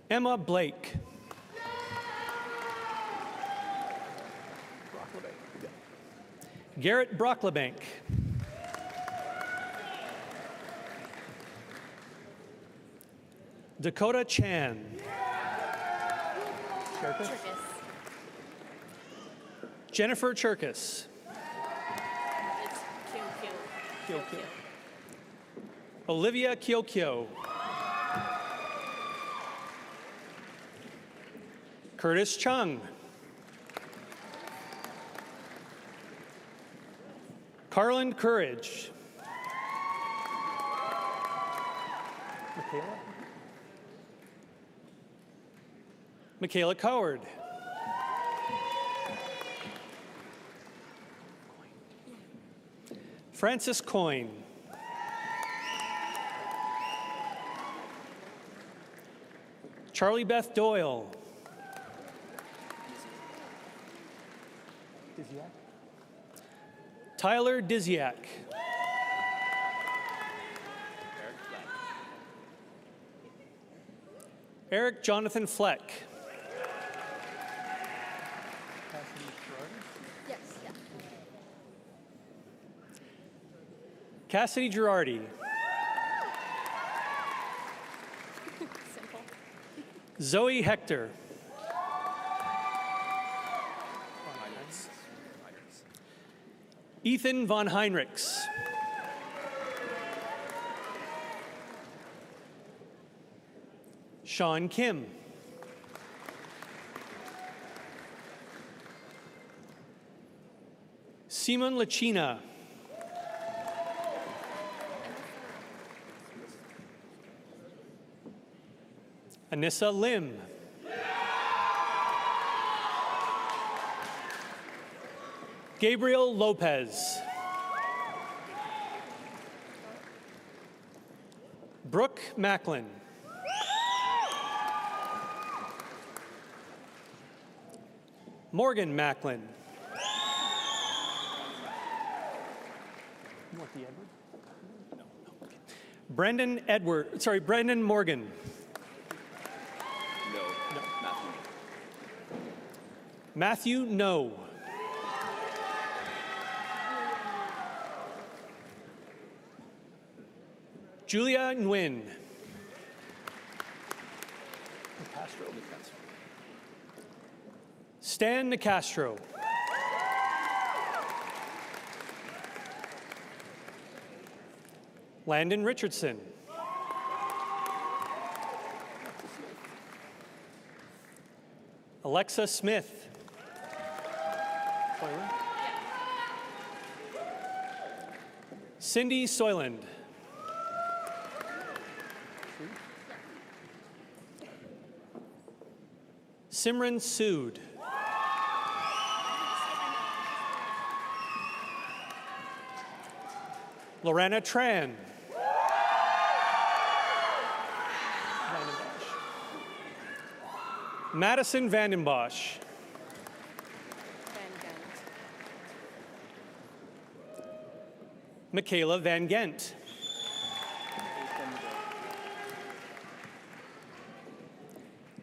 Emma Blake. Garrett Brocklebank. Dakota Chan. Jennifer Cherkis. Olivia Kyokyo. Curtis Chung. Carlin Courage. Michaela Coward. Francis Coyne. Charlie Beth Doyle. Tyler Diziak. Eric Jonathan Fleck. Cassidy Girardi. Zoe Hector. Ethan von Heinrichs. Sean Kim. Simon Lachina. Anissa Lim. Gabriel Lopez. Brooke Macklin. Morgan Macklin. You want the Edward? No. Okay. Brendan Morgan. No, Matthew No. Julia Nguyen. Stan Nicastro. Landon Richardson. Alexa Smith. Cindy Soyland. Simran Sood. Lorena Tran. Madison Vandenbosch. Michaela Van Gent.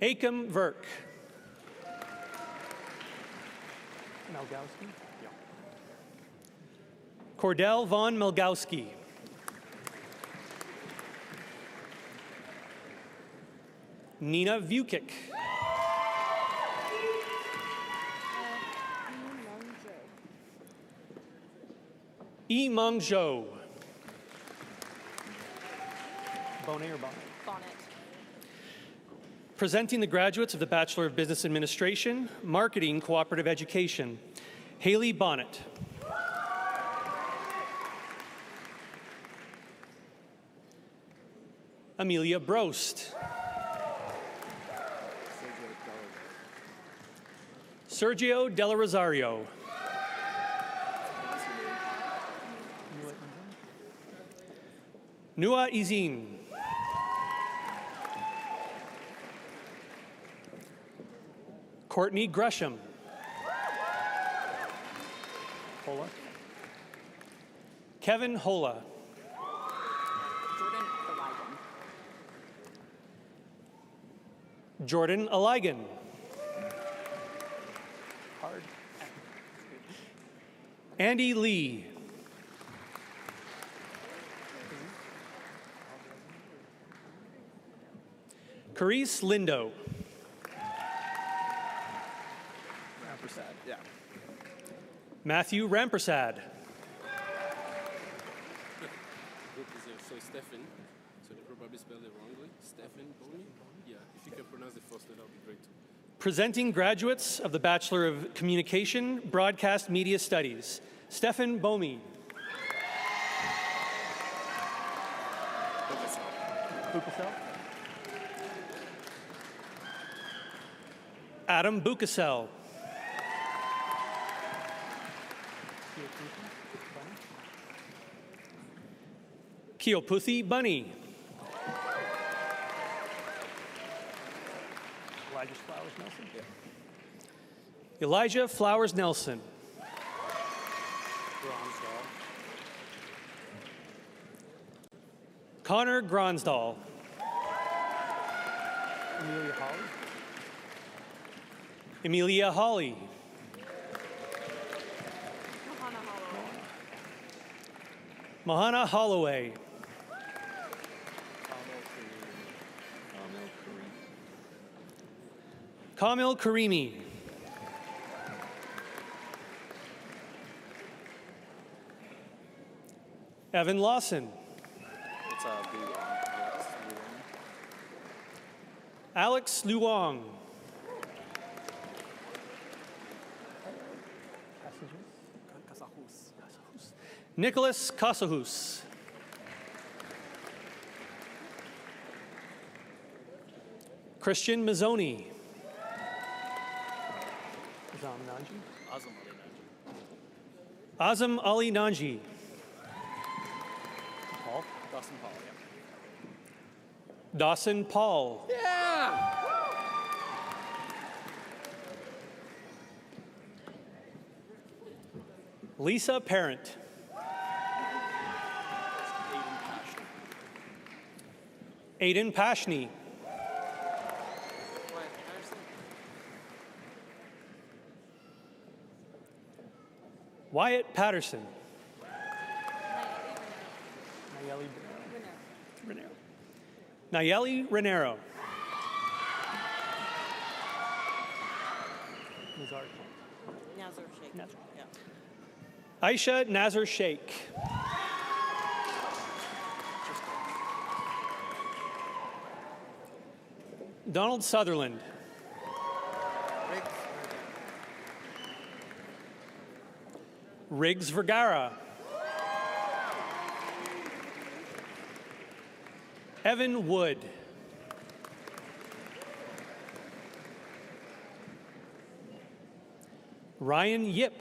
Akam Verk. Melgowski? Yeah. Cordell Von Melgowski. Nina Vukic. E. Mung Zhou. Bonnet or Bonnet? Bonnet. Presenting the graduates of the Bachelor of Business Administration, Marketing, Cooperative Education, Haley Bonnet. Amelia Brost. Sergio Della Rosario. Nua Izin. Courtney Gresham. Hola. Kevin Hola. Jordan Aligan. Hard. Andy Lee. Carice Lindo. Rampersad, yeah. Matthew Rampersad. So Stefan, so they probably spelled it wrongly. Stefan Boni? Yeah, if you can pronounce the first name, that would be great too. Presenting graduates of the Bachelor of Communication, Broadcast Media Studies, Stefan Bomi. Adam Bukasel. Kioputhi Bunny. Elijah Flowers Nelson. Connor Gronsdahl. Amelia Hawley. Mahana Holloway. Kamil Karimi. Evan Lawson. It's Alex Luong. Nicholas Casahus. Christian Mazzoni. Azam Ali Nanji. Paul? Dawson Paul, yeah. Dawson Paul. Yeah! Lisa Parent. Aiden Pashney. Wyatt Patterson. Nayeli Renero. Nazar Sheikh. Yeah. Aisha Nazar Sheikh. Donald Sutherland. Riggs Vergara. Evan Wood. Ryan Yip.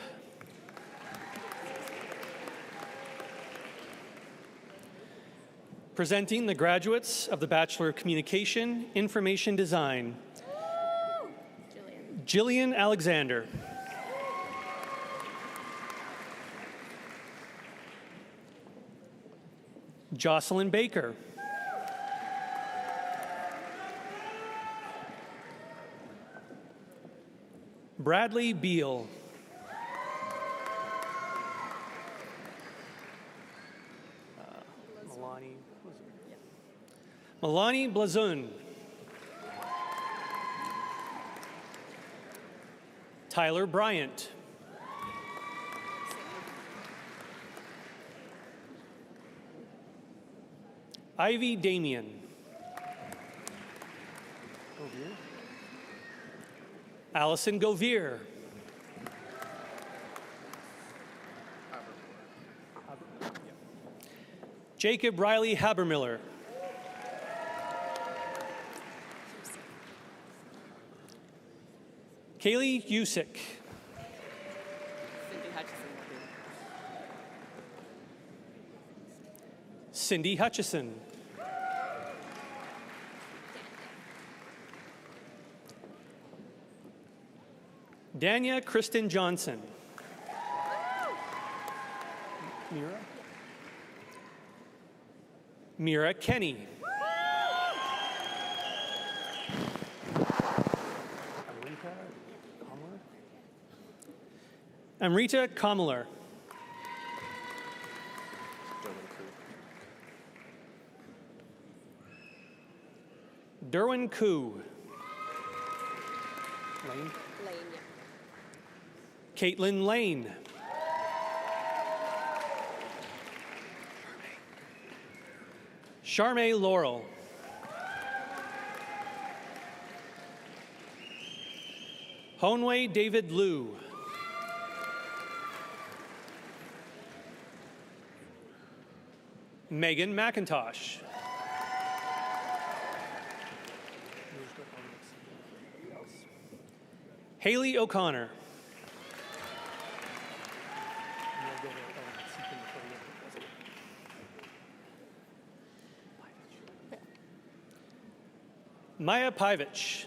Presenting the graduates of the Bachelor of Communication, Information Design. Jillian Alexander. Jocelyn Baker. Bradley Beal. Milani Blazun. Tyler Bryant. Ivy Damien. Allison Govier. Jacob Riley Habermiller. Kaylee Usick. Cindy Hutchison will do. Cindy Hutchison. Dania Kristen Johnson. Mira? Mira Kenny. Amrita Kamalar. Derwin Koo. Lane. Lane, yeah. Caitlin Lane. Charmaine Laurel. Honway David Liu. Megan McIntosh. Haley O'Connor. Maya Pivich.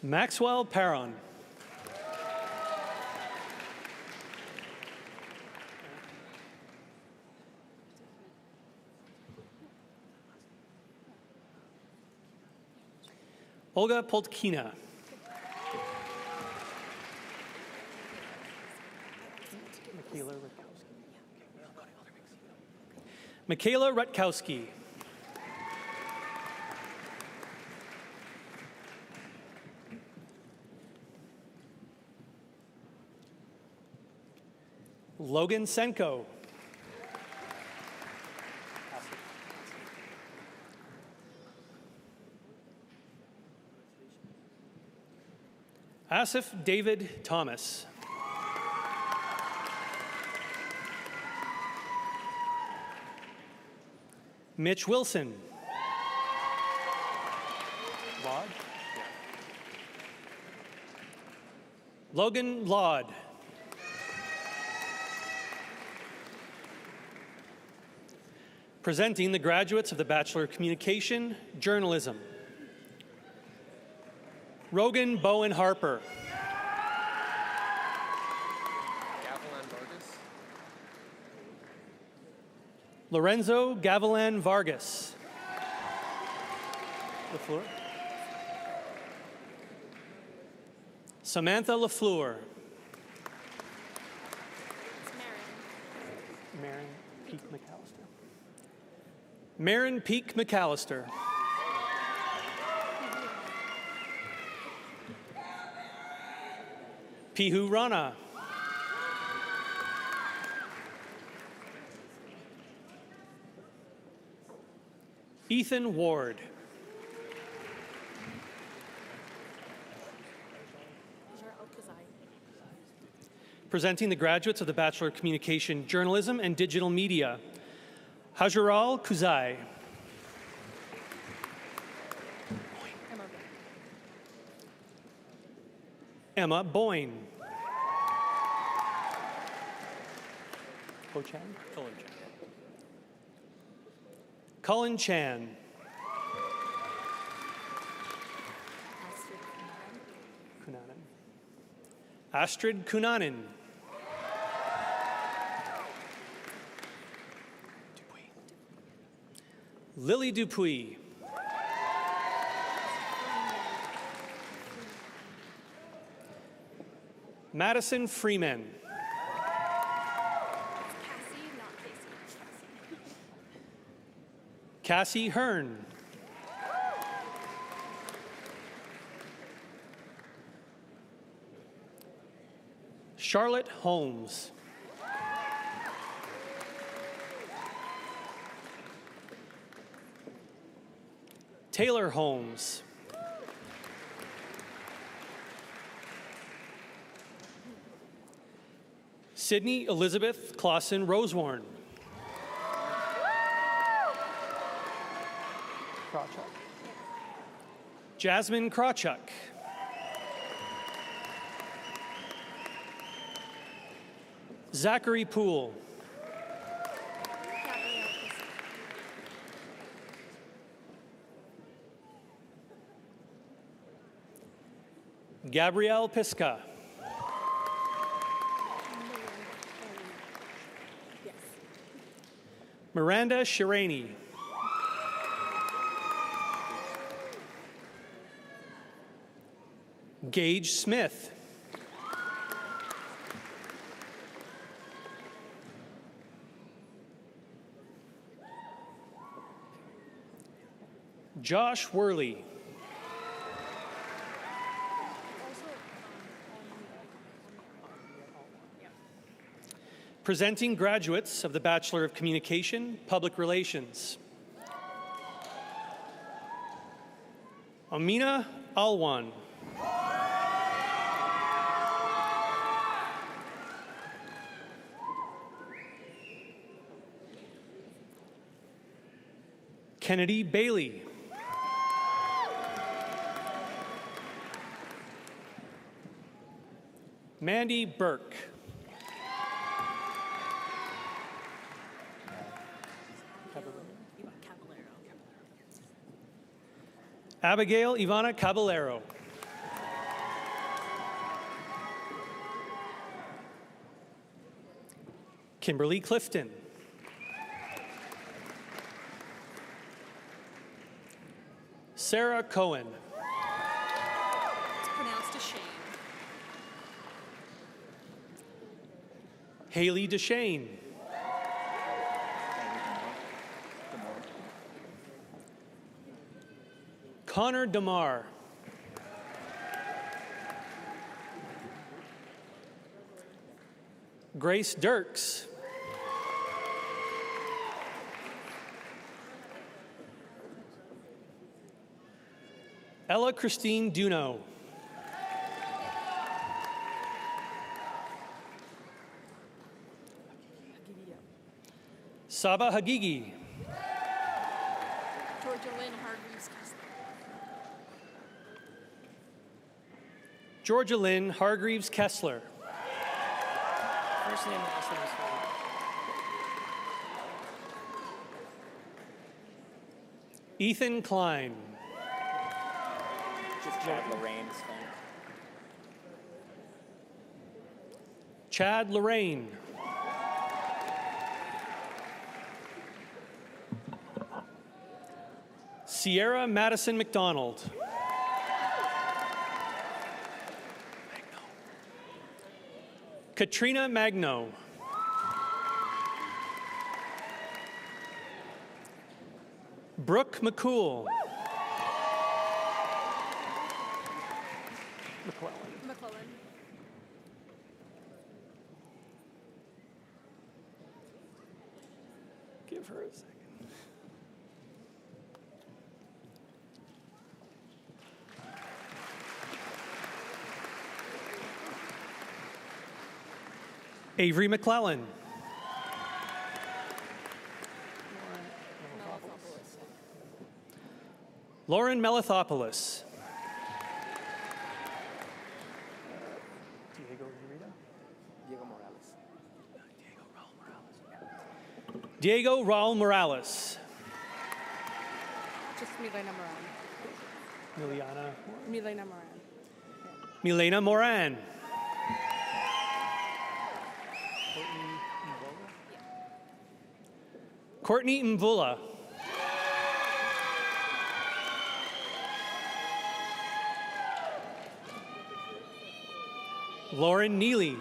Maxwell Perron. Olga Poltkina. Michaela Rutkowski. Logan Senko. Asif David Thomas. Mitch Wilson. Laud? Yeah. Logan Laud. Presenting the graduates of the Bachelor of Communication, Journalism. Rogan Bowen Harper. Gavilan Vargas. Lorenzo Gavilan Vargas. LaFleur. Samantha LaFleur. Marin Peak McAllister. Marin Peak McAllister. Pihu Rana. Ethan Ward. Presenting the graduates of the Bachelor of Communication, Journalism, and Digital Media, Hajaral Kuzai. Emma Boyne. Ho Chan? Colin Chan. Kunanen. Astrid Kunanen. Lily Dupuy. Madison Freeman. Cassie Hearn. Charlotte Holmes. Taylor Holmes. Sydney Elizabeth Clausen Rosewarn. Jasmine Krawchuk. Zachary Poole. Gabrielle Piska. Miranda Shirani. Gage Smith. Josh Worley. Presenting graduates of the Bachelor of Communication, Public Relations. Amina Alwan. Kennedy Bailey. Mandy Burke. Abigail Ivana Caballero. Kimberly Clifton. Sarah Cohen. It's pronounced a shame. Haley DeShane. Connor DeMar. Grace Dirks. Ella Christine Duno. Saba Hagigi. Georgia Lynn Hargreaves Kessler. Georgia Lynn Hargreaves Kessler. First name and last name is fine. Ethan Klein. Just Chad Lorraine's thing. Chad Lorraine. Sierra Madison McDonald. Katrina Magno. Brooke McCool. McClellan. Give her a second. Avery McClellan. Lauren Melithopoulos. Diego Raul Morales. Just Milena Moran. Milena Moran. Milena Moran. Courtney Mvula. Lauren Neely.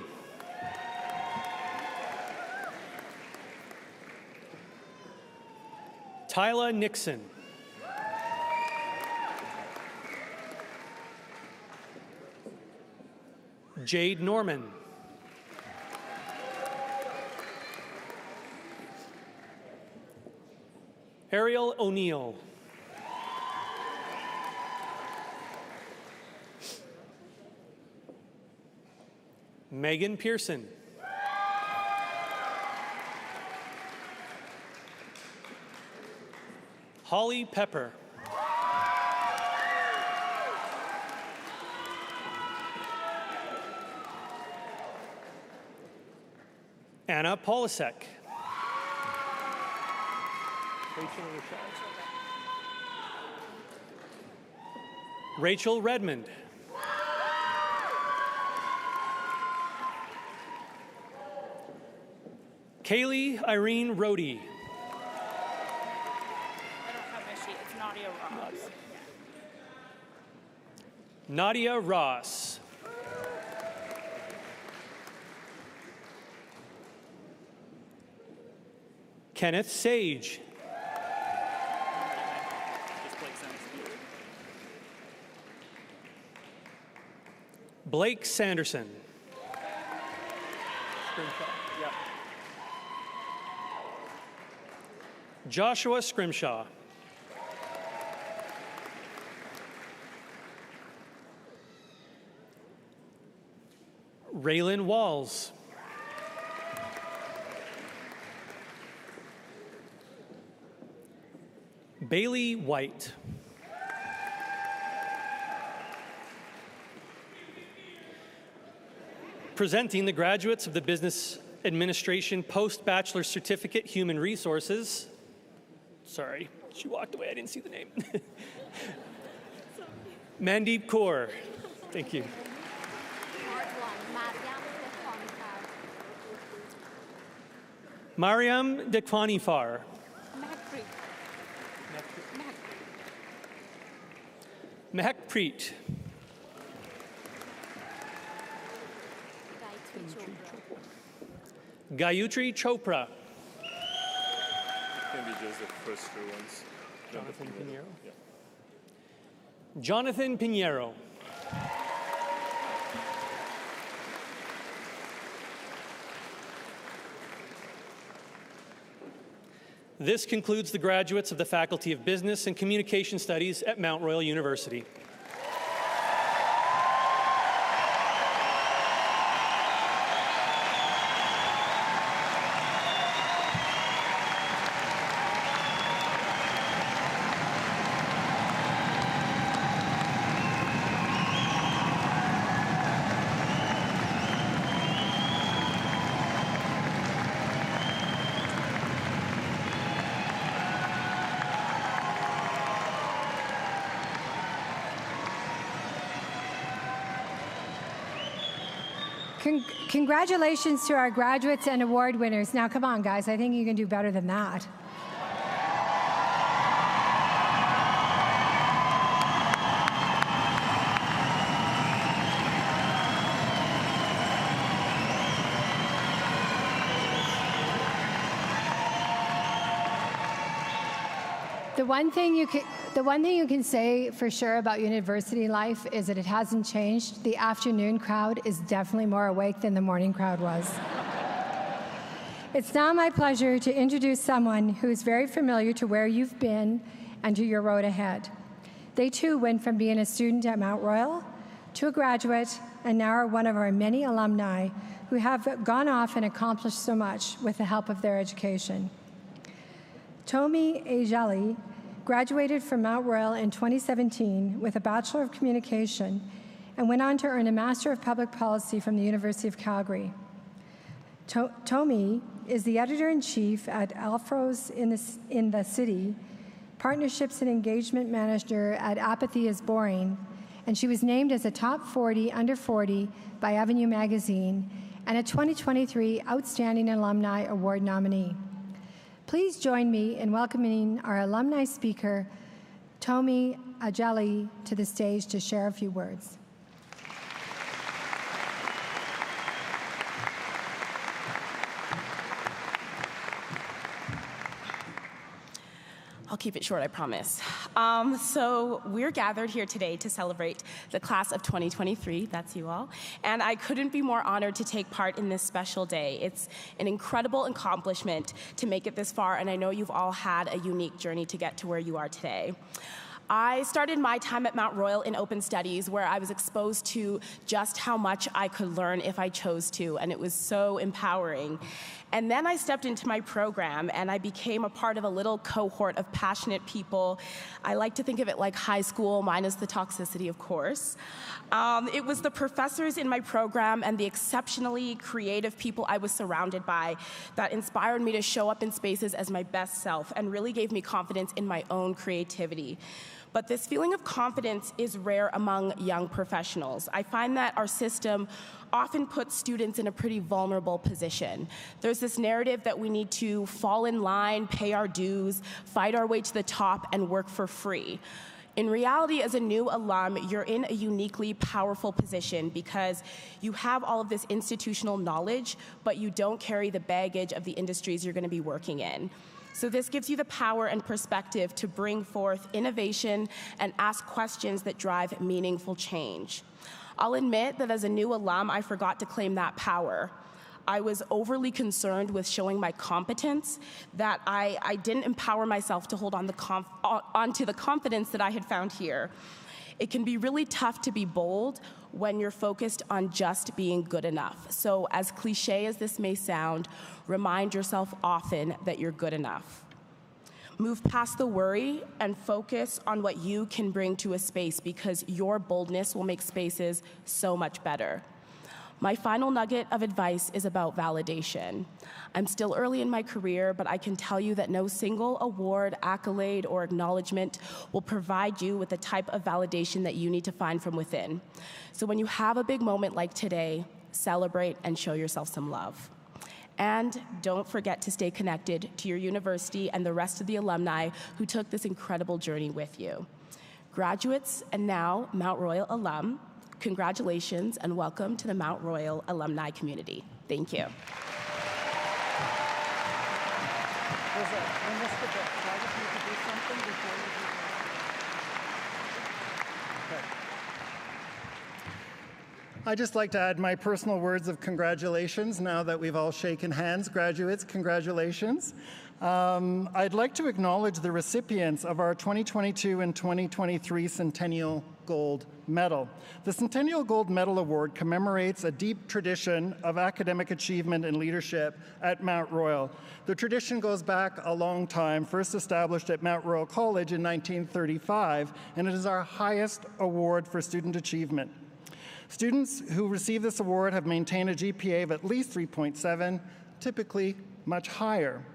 Tyla Nixon. Jade Norman. Ariel O'Neill. Megan Pearson. Holly Pepper. Anna Polisek. Rachel Redmond. Kaylee Irene Rohde. I don't have my sheet. It's Nadia Ross. Nadia Ross. Kenneth Sage. Blake Sanderson. Joshua Scrimshaw. Raylan Walls. Bailey White. Presenting the graduates of the Business Administration Post-Bachelor Certificate, Human Resources. Sorry, she walked away, I didn't see the name. Mandeep Kaur. Thank you. Mariam Dekwanifar. Mehakpreet. Gayatri Chopra. Can be just the first three ones. Jonathan Pinheiro. Yeah. Jonathan Pinheiro. This concludes the graduates of the Faculty of Business and Communication Studies at Mount Royal University. Congratulations to our graduates and award winners. Now, come on, guys. I think you can do better than that. The one thing you can say for sure about university life is that it hasn't changed. The afternoon crowd is definitely more awake than the morning crowd was. It's now my pleasure to introduce someone who is very familiar to where you've been and to your road ahead. They too went from being a student at Mount Royal to a graduate and now are one of our many alumni who have gone off and accomplished so much with the help of their education. Tomi Ajali graduated from Mount Royal in 2017 with a Bachelor of Communication and went on to earn a Master of Public Policy from the University of Calgary. Tomi is the Editor-in-Chief at Alfros in the city, Partnerships and Engagement Manager at Apathy is Boring, and she was named as a Top 40 Under 40 by Avenue Magazine and a 2023 Outstanding Alumni Award nominee. Please join me in welcoming our alumni speaker, Tomi Ajali, to the stage to share a few words. I'll keep it short, I promise. So we're gathered here today to celebrate the class of 2023, that's you all, and I couldn't be more honored to take part in this special day. It's an incredible accomplishment to make it this far, and I know you've all had a unique journey to get to where you are today. I started my time at Mount Royal in open studies, where I was exposed to just how much I could learn if I chose to, and it was so empowering. And then I stepped into my program, and I became a part of a little cohort of passionate people. I like to think of it like high school, minus the toxicity, of course. It was the professors in my program and the exceptionally creative people I was surrounded by that inspired me to show up in spaces as my best self and really gave me confidence in my own creativity. But this feeling of confidence is rare among young professionals. I find that our system often puts students in a pretty vulnerable position. There's this narrative that we need to fall in line, pay our dues, fight our way to the top, and work for free. In reality, as a new alum, you're in a uniquely powerful position because you have all of this institutional knowledge, but you don't carry the baggage of the industries you're going to be working in. So this gives you the power and perspective to bring forth innovation and ask questions that drive meaningful change. I'll admit that as a new alum, I forgot to claim that power. I was overly concerned with showing my competence that I didn't empower myself to hold onto the confidence that I had found here. It can be really tough to be bold when you're focused on just being good enough. So as cliche as this may sound, remind yourself often that you're good enough. Move past the worry and focus on what you can bring to a space, because your boldness will make spaces so much better. My final nugget of advice is about validation. I'm still early in my career, but I can tell you that no single award, accolade, or acknowledgement will provide you with the type of validation that you need to find from within. So when you have a big moment like today, celebrate and show yourself some love. And don't forget to stay connected to your university and the rest of the alumni who took this incredible journey with you. Graduates and now Mount Royal alum, congratulations and welcome to the Mount Royal alumni community. Thank you. I'd just like to add my personal words of congratulations now that we've all shaken hands. Graduates, congratulations. I'd like to acknowledge the recipients of our 2022 and 2023 Centennial Gold Medal. The Centennial Gold Medal Award commemorates a deep tradition of academic achievement and leadership at Mount Royal. The tradition goes back a long time, first established at Mount Royal College in 1935, and it is our highest award for student achievement. Students who receive this award have maintained a GPA of at least 3.7, typically much higher.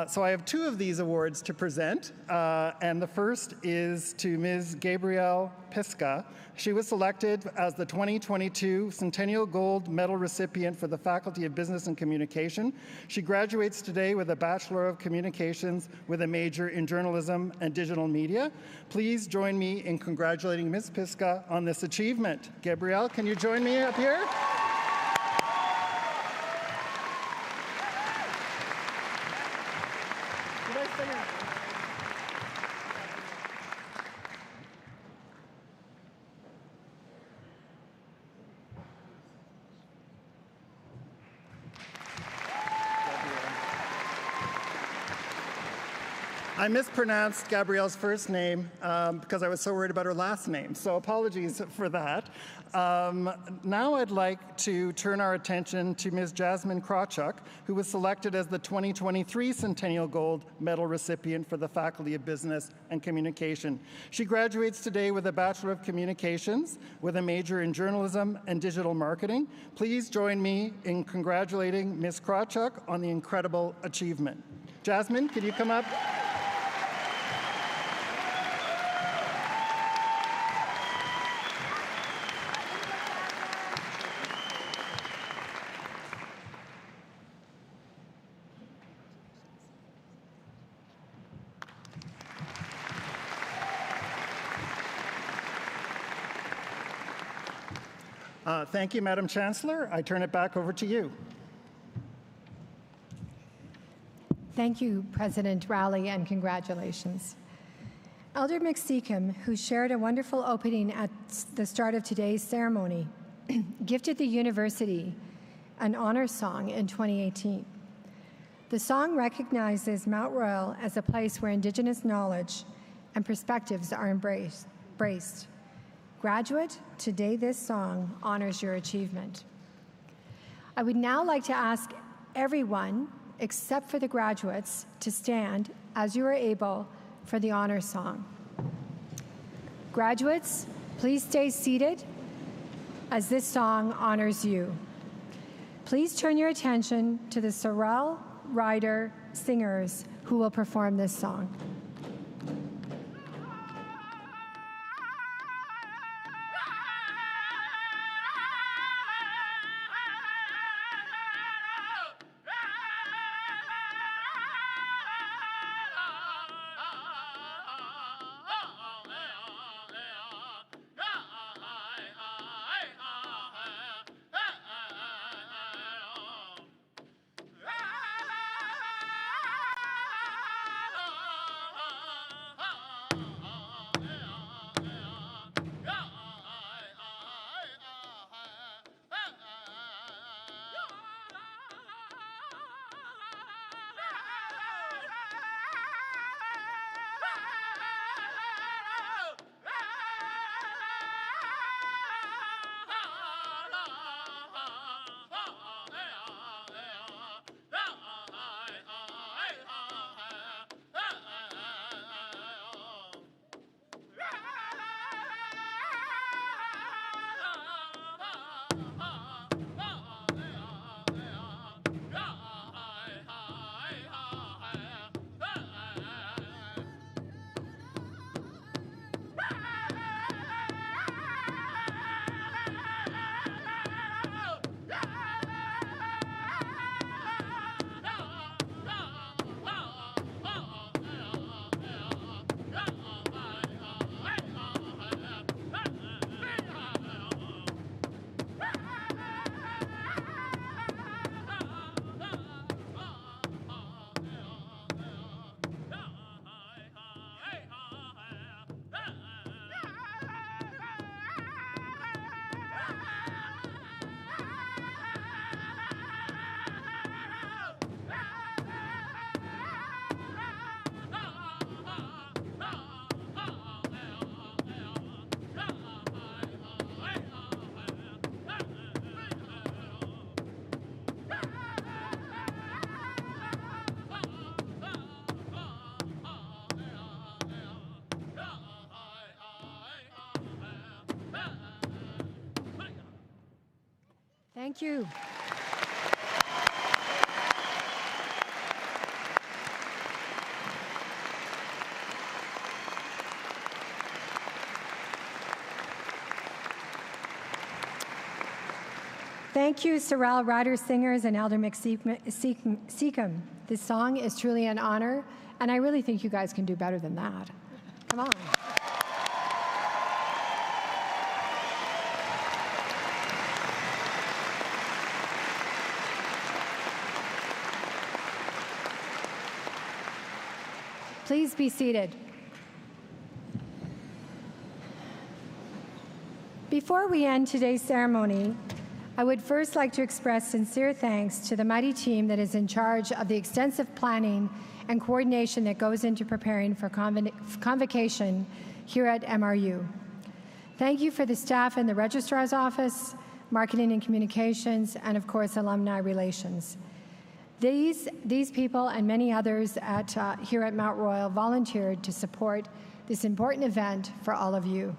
So I have two of these awards to present, and the first is to Ms. Gabrielle Pisca. She was selected as the 2022 Centennial Gold Medal recipient for the Faculty of Business and Communication. She graduates today with a Bachelor of Communications with a major in journalism and digital media. Please join me in congratulating Ms. Pisca on this achievement. Gabrielle, can you join me up here? I mispronounced Gabrielle's first name because I was so worried about her last name, so apologies for that. Now I'd like to turn our attention to Ms. Jasmine Krawchuk, who was selected as the 2023 Centennial Gold Medal recipient for the Faculty of Business and Communication. She graduates today with a Bachelor of Communications with a major in journalism and digital marketing. Please join me in congratulating Ms. Krawchuk on the incredible achievement. Jasmine, could you come up? Thank you, Madam Chancellor. I turn it back over to you. Thank you, President Rowley, and congratulations. Elder McSeacom, who shared a wonderful opening at the start of today's ceremony, gifted the university an honor song in 2018. The song recognizes Mount Royal as a place where Indigenous knowledge and perspectives are embraced. Graduate, today this song honors your achievement. I would now like to ask everyone, except for the graduates, to stand as you are able for the honor song. Graduates, please stay seated as this song honors you. Please turn your attention to the Sorrel Rider singers who will perform this song. Thank you. Thank you, Sorrel Rider Singers and Elder McSeacom. This song is truly an honor, and I really think you guys can do better than that. Come on. Please be seated. Before we end today's ceremony, I would first like to express sincere thanks to the mighty team that is in charge of the extensive planning and coordination that goes into preparing for Convocation here at MRU. Thank you for the staff in the Registrar's Office, Marketing and Communications, and of course, Alumni Relations. These people and many others here at Mount Royal volunteered to support this important event for all of you.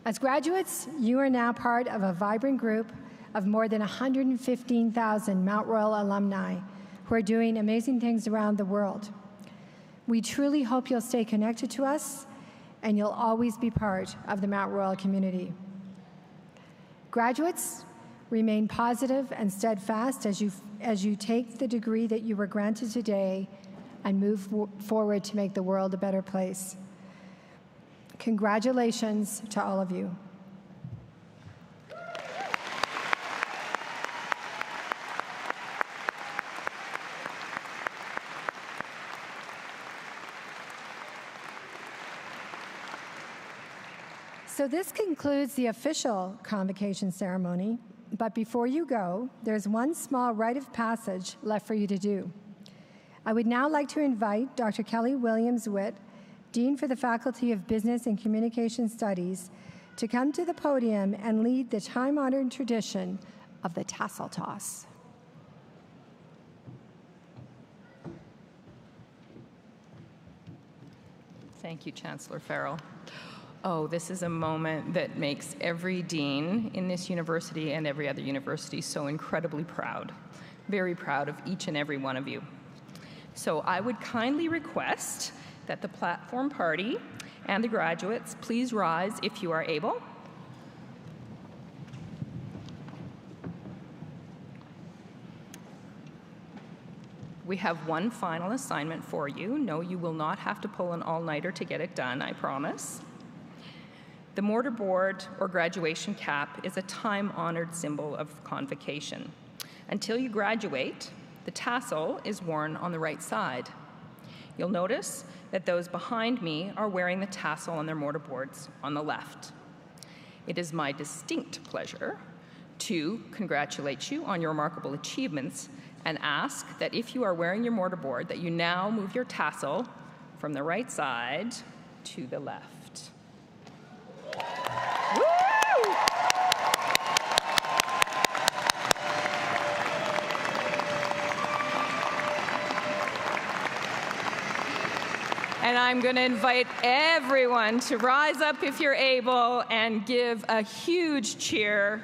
As graduates, you are now part of a vibrant group of more than 115,000 Mount Royal alumni who are doing amazing things around the world. We truly hope you'll stay connected to us and you'll always be part of the Mount Royal community. Graduates, remain positive and steadfast as you take the degree that you were granted today and move forward to make the world a better place. Congratulations to all of you. So this concludes the official convocation ceremony, but before you go, there's one small rite of passage left for you to do. I would now like to invite Dr. Kelly Williams-Witt Dean for the Faculty of Business and Communication Studies, to come to the podium and lead the time-honored tradition of the tassel toss. Thank you, Chancellor Farrell. Oh, this is a moment that makes every dean in this university and every other university so incredibly proud. Very proud of each and every one of you. So I would kindly request that the platform party and the graduates please rise if you are able. We have one final assignment for you. No, you will not have to pull an all-nighter to get it done, I promise. The mortarboard or graduation cap is a time-honored symbol of convocation. Until you graduate, the tassel is worn on the right side. You'll notice that those behind me are wearing the tassel on their mortarboards on the left. It is my distinct pleasure to congratulate you on your remarkable achievements and ask that if you are wearing your mortarboard, that you now move your tassel from the right side to the left. Woo! And I'm going to invite everyone to rise up if you're able and give a huge cheer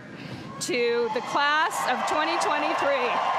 to the class of 2023.